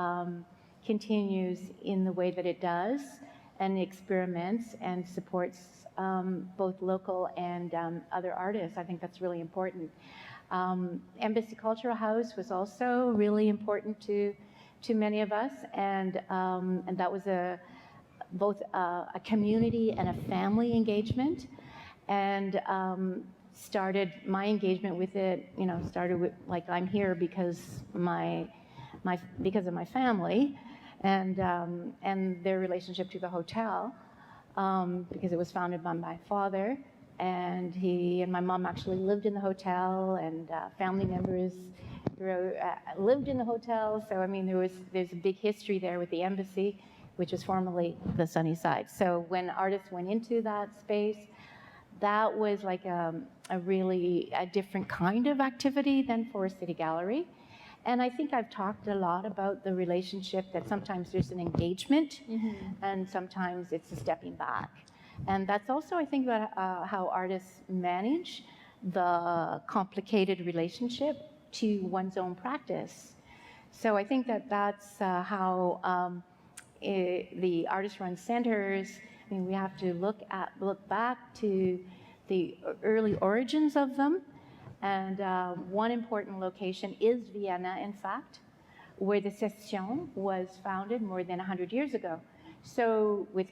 C: continues in the way that it does and experiments and supports both local and other artists. I think that's really important. Embassy Cultural House was also really important to many of us, and that was both a community and a family engagement, and started my engagement with it. Started with, like, I'm here because of my family, and their relationship to the hotel, because it was founded by my father, and he and my mom actually lived in the hotel, and family members lived in the hotel. So I mean, there's a big history there with the embassy, which was formerly the Sunnyside. So when artists went into that space, that was like a really different kind of activity than Forest City Gallery. And I think I've talked a lot about the relationship that sometimes there's an engagement and sometimes it's a stepping back. And that's also, I think, about how artists manage the complicated relationship to one's own practice. So I think that that's how the artist-run centers, I mean, we have to look back to the early origins of them. And one important location is Vienna, in fact, where the Session was founded more than 100 years ago. So with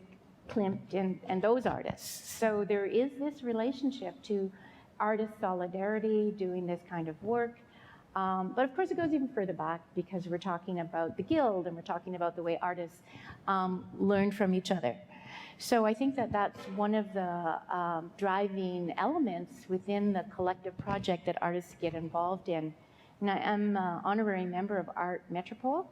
C: Klimt and those artists. So there is this relationship to artist solidarity, doing this kind of work. But of course it goes even further back because we're talking about the Guild and we're talking about the way artists learn from each other. So I think that that's one of the driving elements within the collective project that artists get involved in. And I am an honorary member of Art Metropole.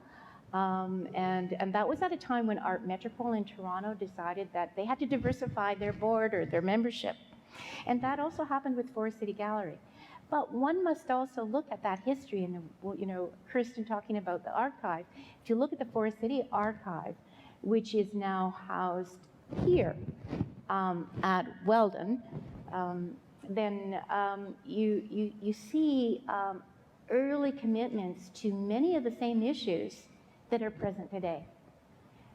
C: And that was at a time when Art Metropole in Toronto decided that they had to diversify their board or their membership. And that also happened with Forest City Gallery. But one must also look at that history, and you know, Kirsten talking about the archive. If you look at the Forest City archive, which is now housed here at Weldon, then you see early commitments to many of the same issues that are present today.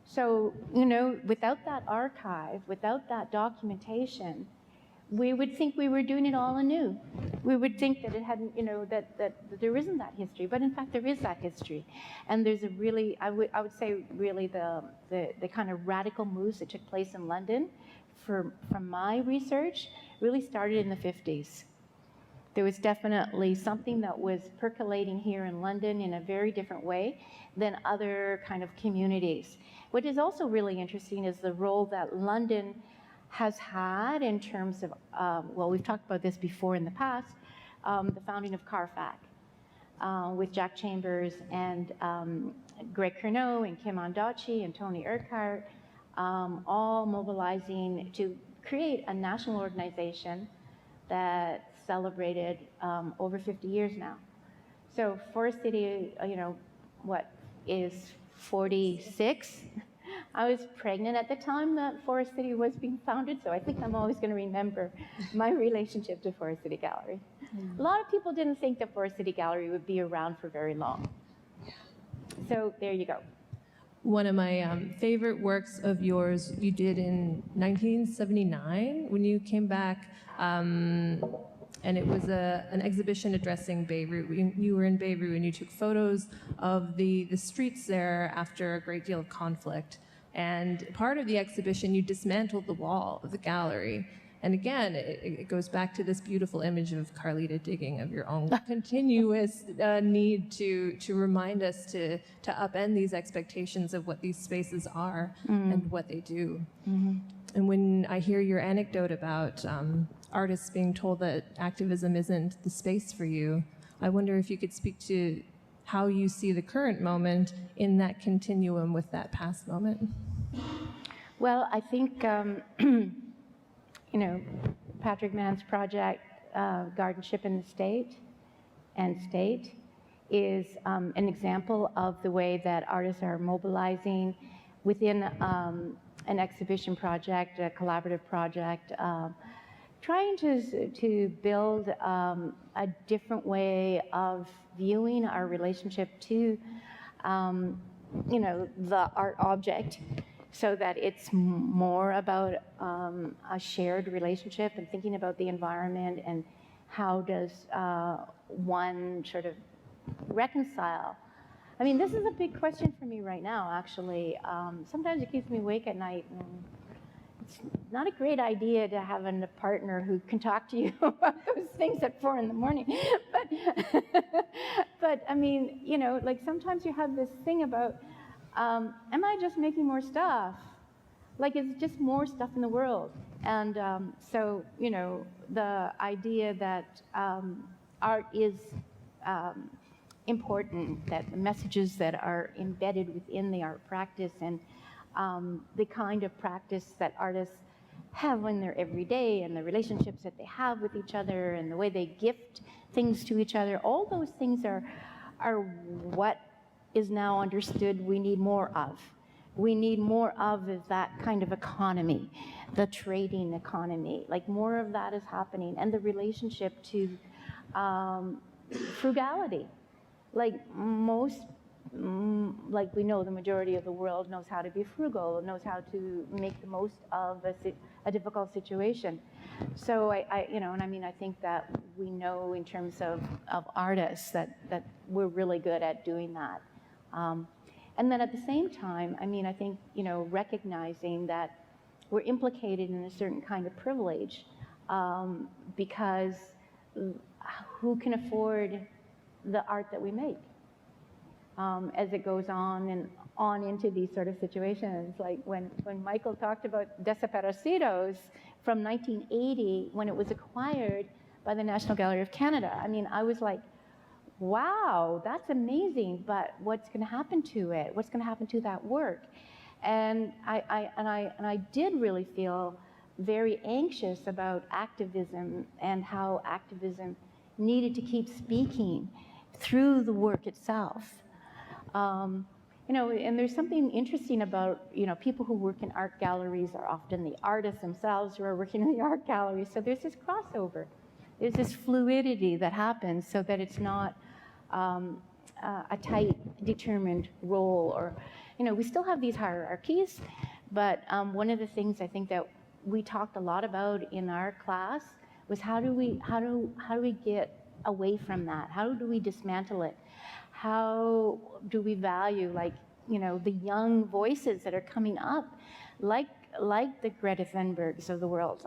C: So, you know, without that archive, without that documentation, we would think we were doing it all anew. We would think that it hadn't, you know, that there isn't that history, but in fact there is that history. And there's a really, I would say really the kind of radical moves that took place in London from my research really started in the 50s. There was definitely something that was percolating here in London in a very different way than other kind of communities. What is also really interesting is the role that London has had in terms of, well, we've talked about this before in the past, the founding of CARFAC with Jack Chambers and Greg Curnow and Kim Ondaatje and Tony Urquhart, all mobilizing to create a national organization that celebrated over 50 years now. So Forest City, you know, what is 46? I was pregnant at the time that Forest City was being founded, so I think I'm always going to remember my relationship to Forest City Gallery. A lot of people didn't think that Forest City Gallery would be around for very long. So there you go.
G: One of my favorite works of yours you did in 1979 when you came back, and it was an exhibition addressing Beirut. You were in Beirut and you took photos of the streets there after a great deal of conflict. And part of the exhibition, you dismantled the wall of the gallery. And again, it goes back to this beautiful image of Carlita digging, of your own continuous need to remind us to upend these expectations of what these spaces are and what they do. And when I hear your anecdote about artists being told that activism isn't the space for you, I wonder if you could speak to how you see the current moment in that continuum with that past moment.
C: Well, I think, you know, Patrick Mann's project, Guardianship in the State, is an example of the way that artists are mobilizing within an exhibition project, a collaborative project, trying to build a different way of viewing our relationship to, you know, the art object, so that it's more about a shared relationship and thinking about the environment and how does one sort of reconcile. I mean, this is a big question for me right now, actually. Sometimes it keeps me awake at night. And it's not a great idea to have a partner who can talk to you about those things at 4 a.m. But I mean, you know, like sometimes you have this thing about, am I just making more stuff? Like it's just more stuff in the world. And so, you know, the idea that art is important that the messages that are embedded within the art practice and the kind of practice that artists have in their everyday and the relationships that they have with each other and the way they gift things to each other, all those things are what is now understood we need more of. We need more of is that kind of economy, the trading economy, like more of that is happening, and the relationship to frugality. Like like we know the majority of the world knows how to be frugal, knows how to make the most of a difficult situation. So I think that we know in terms of artists that we're really good at doing that. And then at the same time, I think, recognizing that we're implicated in a certain kind of privilege because who can afford the art that we make? As it goes on and on into these sort of situations, like when Michael talked about Desaparecidos from 1980, when it was acquired by the National Gallery of Canada, I was like, wow, that's amazing, but what's going to happen to it? What's going to happen to that work? And I did really feel very anxious about activism and how activism needed to keep speaking through the work itself. And there's something interesting about, people who work in art galleries are often the artists themselves who are working in the art galleries. So there's this crossover. There's this fluidity that happens so that it's not a tight, determined role. Or, we still have these hierarchies, but one of the things I think that we talked a lot about in our class was how do we get away from that? How do we dismantle it? How do we value, the young voices that are coming up, like the Greta Thunbergs of the world?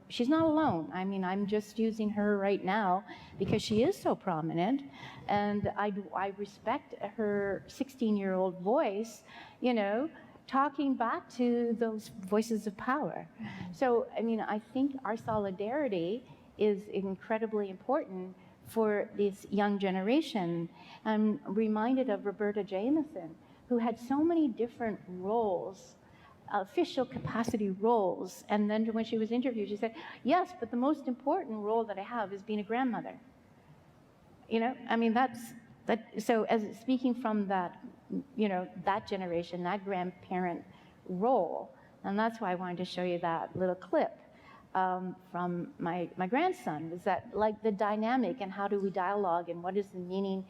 C: She's not alone. I'm just using her right now because she is so prominent, and I respect her 16-year-old voice, talking back to those voices of power. So, I think our solidarity is incredibly important for this young generation. I'm reminded of Roberta Jameson, who had so many different roles, official capacity roles, and then when she was interviewed, she said, yes, but the most important role that I have is being a grandmother. So as speaking from that, that generation, that grandparent role, and that's why I wanted to show you that little clip. From my grandson, was that the dynamic and how do we dialogue and what is the meaning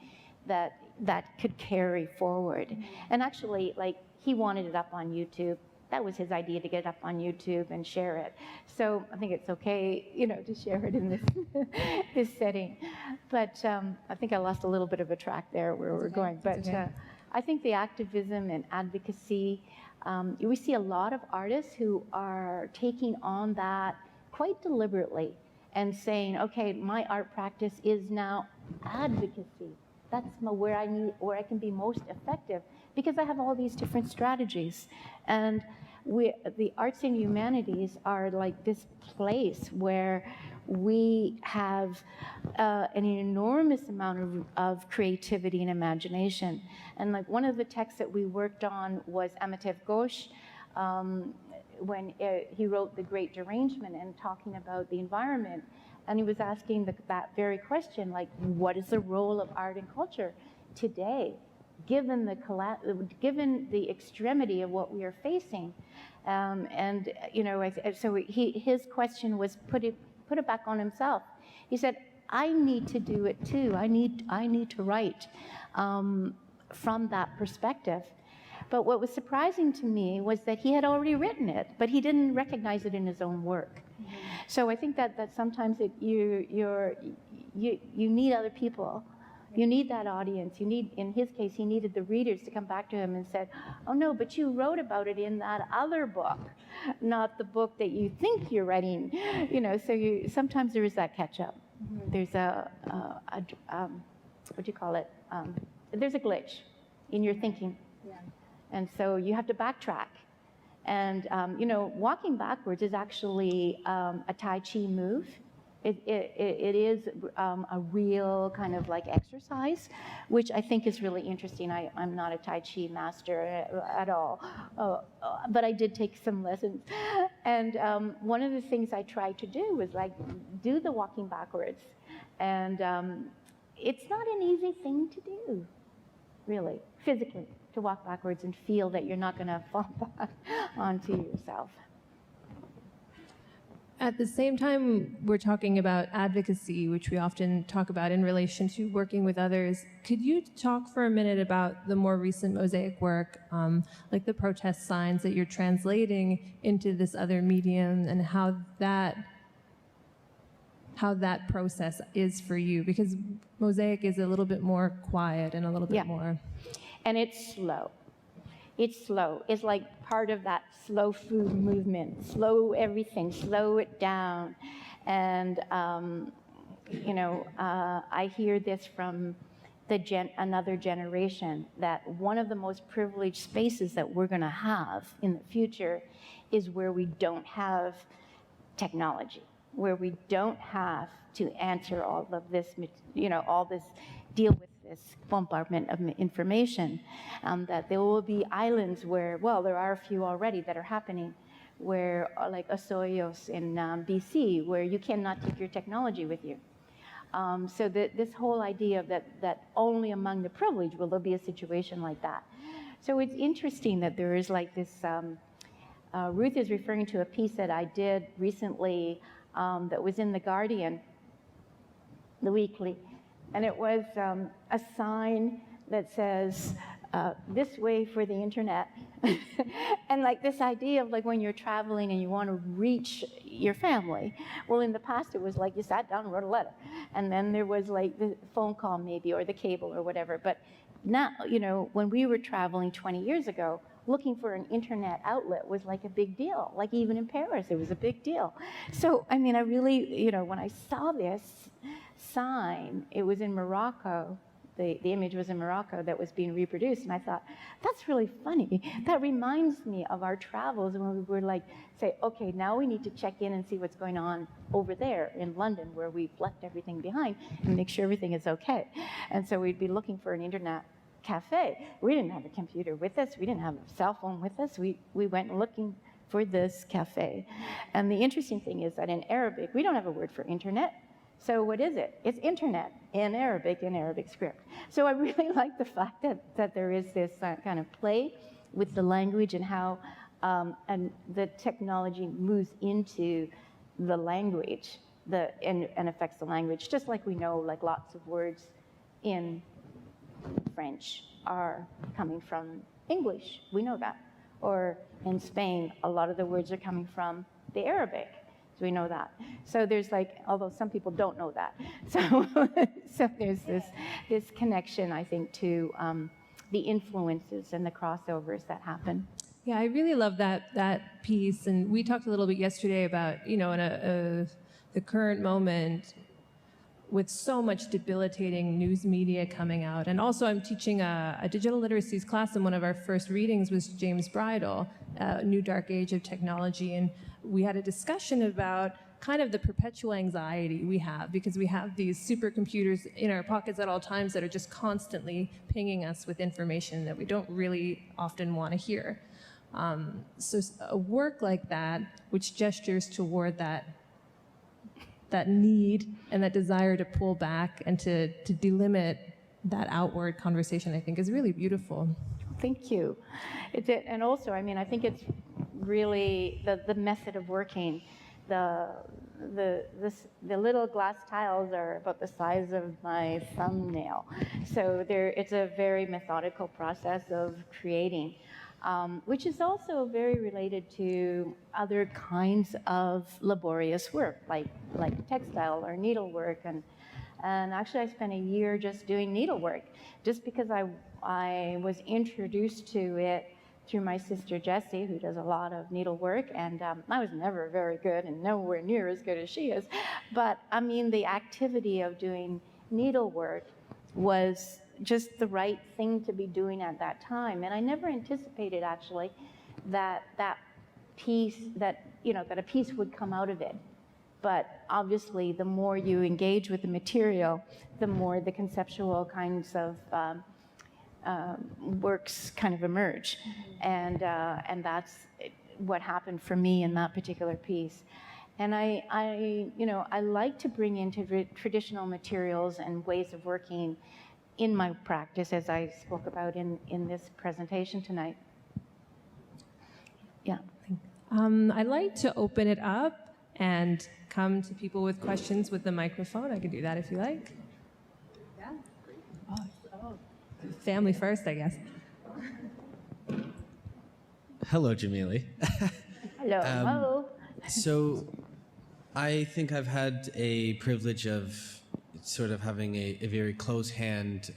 C: that could carry forward. And actually, he wanted it up on YouTube. That was his idea, to get it up on YouTube and share it. So I think it's okay, to share it in this setting. But I think I lost a little bit of a track there where we're going. But I think the activism and advocacy, we see a lot of artists who are taking on that quite deliberately and saying, okay, my art practice is now advocacy. That's where I can be most effective, because I have all these different strategies. And the arts and humanities are like this place where we have an enormous amount of creativity and imagination. And one of the texts that we worked on was Amitev Ghosh, when he wrote The Great Derangement and talking about the environment. And he was asking that very question, what is the role of art and culture today, given the extremity of what we are facing? So his question was put it back on himself. He said, I need to do it too. I need to write from that perspective. But what was surprising to me was that he had already written it, but he didn't recognize it in his own work. Mm-hmm. So I think that sometimes you need other people. You need that audience. In his case, he needed the readers to come back to him and said, oh no, but you wrote about it in that other book, not the book that you think you're writing. So sometimes there is that catch up. Mm-hmm. There's what do you call it? There's a glitch in your thinking. Yeah. And so you have to backtrack. And, walking backwards is actually a Tai Chi move. It is a real kind of like exercise, which I think is really interesting. I'm not a Tai Chi master at all, but I did take some lessons. And one of the things I tried to do was like do the walking backwards. And it's not an easy thing to do, really, physically, to walk backwards and feel that you're not going to fall back onto yourself.
G: At the same time, we're talking about advocacy, which we often talk about in relation to working with others. Could you talk for a minute about the more recent Mosaic work, like the protest signs that you're translating into this other medium, and how that process is for you? Because Mosaic is a little bit more quiet and a little bit more...
C: And it's slow. It's slow. It's like part of that slow food movement. Slow everything, slow it down. And, I hear this from another generation, that one of the most privileged spaces that we're going to have in the future is where we don't have technology, where we don't have to answer all of this, deal with this bombardment of information, that there will be islands where, well, there are a few already that are happening, where like Osoyos in BC, where you cannot take your technology with you. So this whole idea that only among the privileged will there be a situation like that. So it's interesting that there is like this, Ruth is referring to a piece that I did recently that was in The Guardian, the weekly. And it was a sign that says, this way for the internet. And like this idea of like when you're traveling and you want to reach your family. Well, in the past, it was like you sat down and wrote a letter. And then there was like the phone call maybe, or the cable or whatever. But now, when we were traveling 20 years ago, looking for an internet outlet was like a big deal. Like even in Paris, it was a big deal. So, I mean, I really, when I saw this sign, it was in Morocco. The image was in Morocco that was being reproduced, and I thought, that's really funny. That reminds me of our travels when we were like, say, okay, now we need to check in and see what's going on over there in London, where we've left everything behind, and make sure everything is okay. And so we'd be looking for an internet cafe. We didn't have a computer with us. We didn't have a cell phone with us. We went looking for this cafe. And the interesting thing is that in Arabic, we don't have a word for internet. So what is it? It's internet in Arabic script. So I really like the fact that there is this kind of play with the language and how and the technology moves into the language and affects the language, just like we know like lots of words in French are coming from English. We know that. Or in Spain, a lot of the words are coming from the Arabic. So we know that. So there's like, although some people don't know that. So there's this connection, I think, to the influences and the crossovers that happen.
G: Yeah, I really love that piece. And we talked a little bit yesterday about, in the current moment with so much debilitating news media coming out. And also I'm teaching a digital literacies class, and one of our first readings was James Bridle, New Dark Age of Technology. And we had a discussion about kind of the perpetual anxiety we have, because we have these supercomputers in our pockets at all times that are just constantly pinging us with information that we don't really often want to hear. So a work like that, which gestures toward that need and that desire to pull back and to delimit that outward conversation, I think is really beautiful.
C: Thank you. And also, I mean, I think it's really the method of working. The little glass tiles are about the size of my thumbnail. So it's a very methodical process of creating, which is also very related to other kinds of laborious work, like textile or needlework. And actually, I spent a year just doing needlework, just because I was introduced to it through my sister Jessie, who does a lot of needlework, and I was never very good and nowhere near as good as she is. But I mean, the activity of doing needlework was just the right thing to be doing at that time. And I never anticipated actually that a piece would come out of it. but obviously the more you engage with the material, the more the conceptual kinds of works kind of emerge. And that's what happened for me in that particular piece. And I like to bring into traditional materials and ways of working in my practice, as I spoke about in this presentation tonight. Yeah.
G: I'd like to open it up and come to people with questions with the microphone. I can do that if you like. Yeah. Oh. Family first, I guess.
H: Hello, Jamelie.
C: Hello. Hello.
H: So I think I've had a privilege of sort of having a very close-hand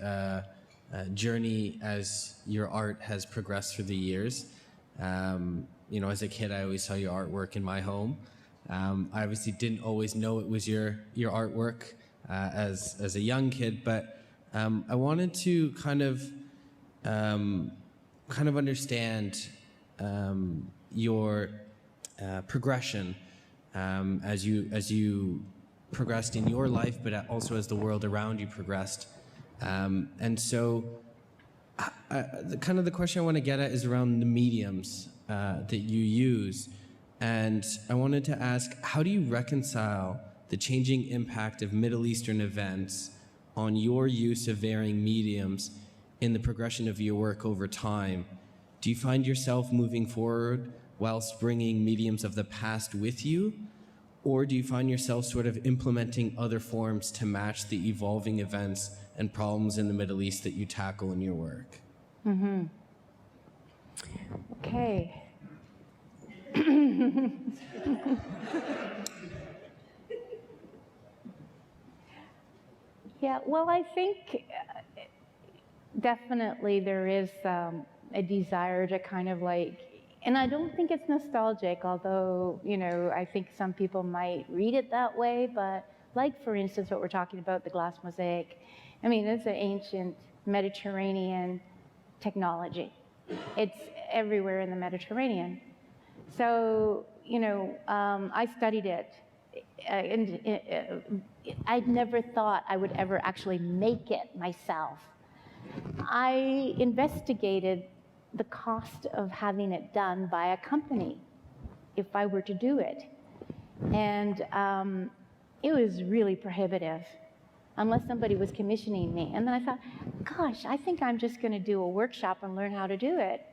H: journey as your art has progressed through the years. As a kid, I always saw your artwork in my home. I obviously didn't always know it was your artwork as a young kid, but I wanted to kind of understand your progression as you progressed in your life, but also as the world around you progressed. And so the question I want to get at is around the mediums that you use. And I wanted to ask, how do you reconcile the changing impact of Middle Eastern events on your use of varying mediums in the progression of your work over time? Do you find yourself moving forward whilst bringing mediums of the past with you? Or do you find yourself sort of implementing other forms to match the evolving events and problems in the Middle East that you tackle in your work?
C: Mm-hmm. Okay. Yeah, well, I think definitely there is a desire to kind of like, and I don't think it's nostalgic, although, I think some people might read it that way, but like, for instance, what we're talking about, the glass mosaic. I mean, it's an ancient Mediterranean technology. It's everywhere in the Mediterranean. So, I studied it, and I'd never thought I would ever actually make it myself. I investigated the cost of having it done by a company if I were to do it. And it was really prohibitive unless somebody was commissioning me. And then I thought, gosh, I think I'm just going to do a workshop and learn how to do it.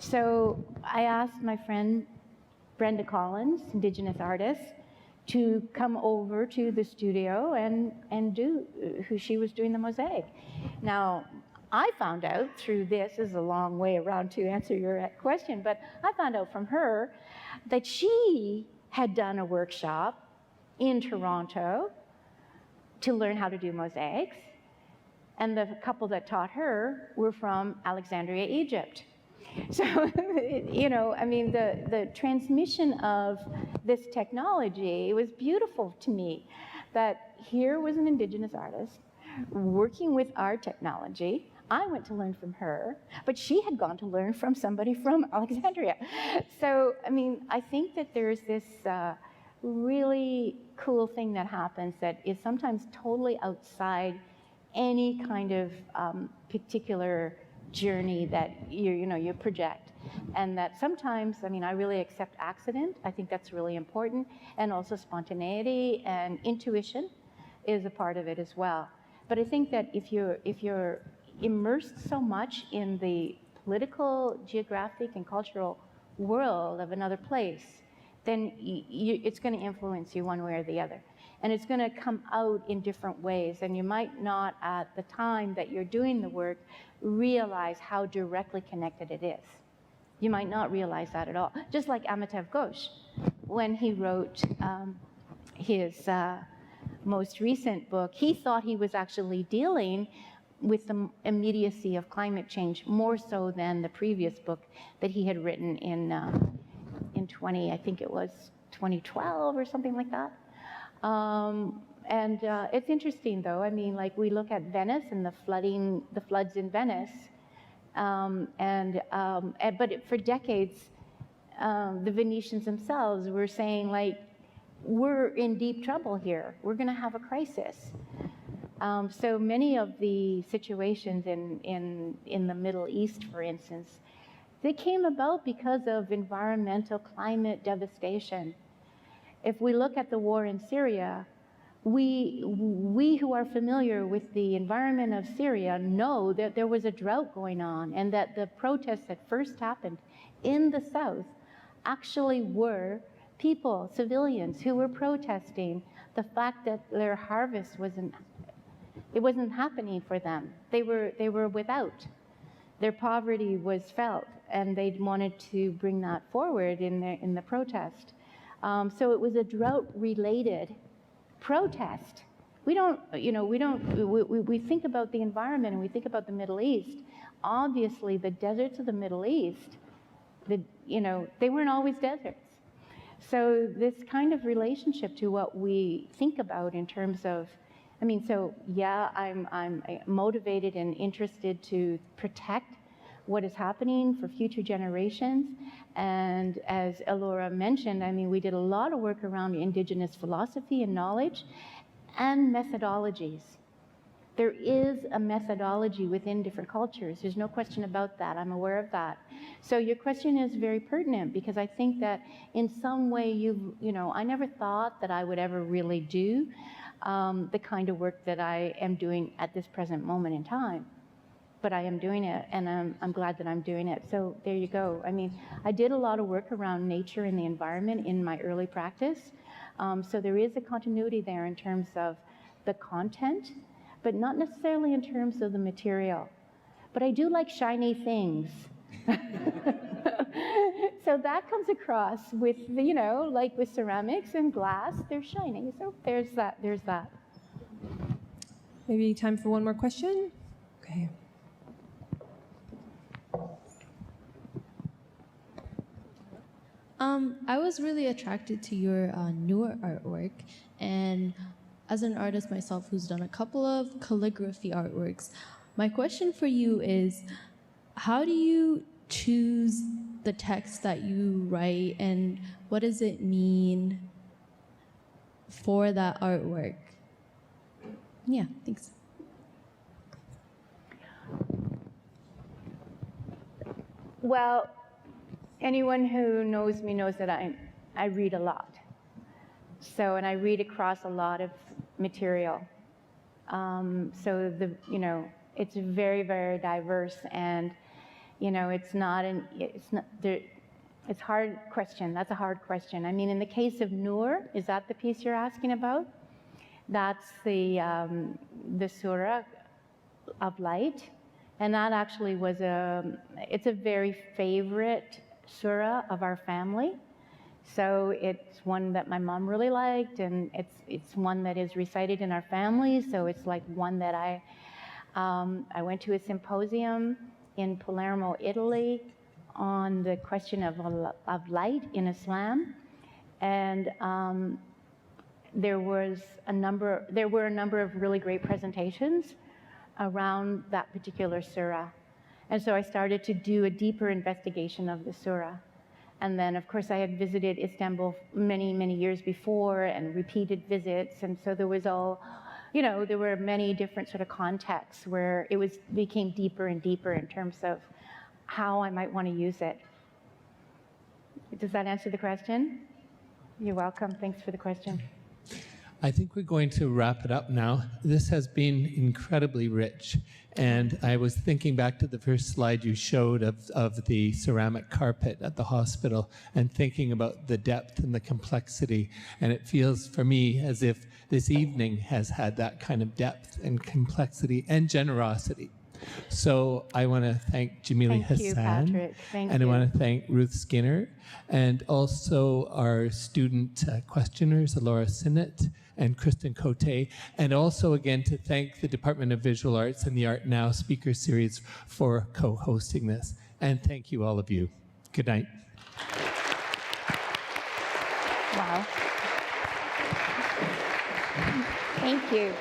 C: So I asked my friend Brenda Collins, Indigenous artist, to come over to the studio and do who she was doing the mosaic. Now, I found out through this is a long way around to answer your question, but I found out from her that she had done a workshop in Toronto to learn how to do mosaics, and the couple that taught her were from Alexandria, Egypt. So, I mean, the transmission of this technology, it was beautiful to me that here was an Indigenous artist working with our technology. I went to learn from her, but she had gone to learn from somebody from Alexandria. So, I mean, I think that there's this really cool thing that happens that is sometimes totally outside any kind of particular journey that you project. And that sometimes, I mean, I really accept accident. I think that's really important. And also spontaneity and intuition is a part of it as well. But I think that if you're immersed so much in the political, geographic, and cultural world of another place, then it's going to influence you one way or the other. And it's going to come out in different ways. And you might not, at the time that you're doing the work, realize how directly connected it is. You might not realize that at all. Just like Amitav Ghosh, when he wrote his most recent book, he thought he was actually dealing with the immediacy of climate change more so than the previous book that he had written in 2012 or something like that. It's interesting, though. I mean, like, we look at Venice and the floods in Venice, but for decades, the Venetians themselves were saying, like, we're in deep trouble here. We're going to have a crisis. So many of the situations in the Middle East, for instance, they came about because of environmental climate devastation. If we look at the war in Syria, we who are familiar with the environment of Syria know that there was a drought going on, and that the protests that first happened in the south actually were people, civilians, who were protesting the fact that their harvest wasn't happening for them. They were without. Their poverty was felt, and they wanted to bring that forward in the protest. So it was a drought-related protest. We think about the environment and we think about the Middle East. Obviously, the deserts of the Middle East, they weren't always deserts. So this kind of relationship to what we think about in terms of, I'm motivated and interested to protect what is happening for future generations. And as Elora mentioned, we did a lot of work around Indigenous philosophy and knowledge and methodologies. There is a methodology within different cultures. There's no question about that. I'm aware of that. So your question is very pertinent, because I think that in some way I never thought that I would ever really do the kind of work that I am doing at this present moment in time. But I am doing it, and I'm glad that I'm doing it. So there you go. I did a lot of work around nature and the environment in my early practice. So there is a continuity there in terms of the content, but not necessarily in terms of the material. But I do like shiny things. So that comes across with, like with ceramics and glass, they're shiny. So there's that.
G: Maybe time for one more question? Okay.
E: I was really attracted to your newer artwork, and as an artist myself who's done a couple of calligraphy artworks, my question for you is, how do you choose the text that you write, and what does it mean for that artwork? Yeah, thanks.
C: Well, anyone who knows me knows that I read a lot. So, and I read across a lot of material. So it's very, very diverse, and it's hard question. That's a hard question. In the case of Noor, is that the piece you're asking about? That's the Surah of Light, and that actually it's a very favorite surah of our family. So it's one that my mom really liked, and it's one that is recited in our family. So it's like one that I went to a symposium in Palermo, Italy, on the question of light in Islam, and there were a number of really great presentations around that particular surah. And so I started to do a deeper investigation of the surah. And then, of course, I had visited Istanbul many, many years before, and repeated visits. And so there was there were many different sort of contexts where it became deeper and deeper in terms of how I might want to use it. Does that answer the question? You're welcome. Thanks for the question.
A: I think we're going to wrap it up now. This has been incredibly rich. And I was thinking back to the first slide you showed of the ceramic carpet at the hospital, and thinking about the depth and the complexity. And it feels for me as if this evening has had that kind of depth and complexity and generosity. So I want to thank Jamelie Hassan.
C: Thank you, Patrick. Thank
A: and
C: you.
A: I want to thank Ruth Skinner, and also our student questioners, Elora Sinnott and Kristen Cote, and also again to thank the Department of Visual Arts and the Art Now Speakers Series for co-hosting this. And thank you, all of you. Good night.
C: Wow. Thank you.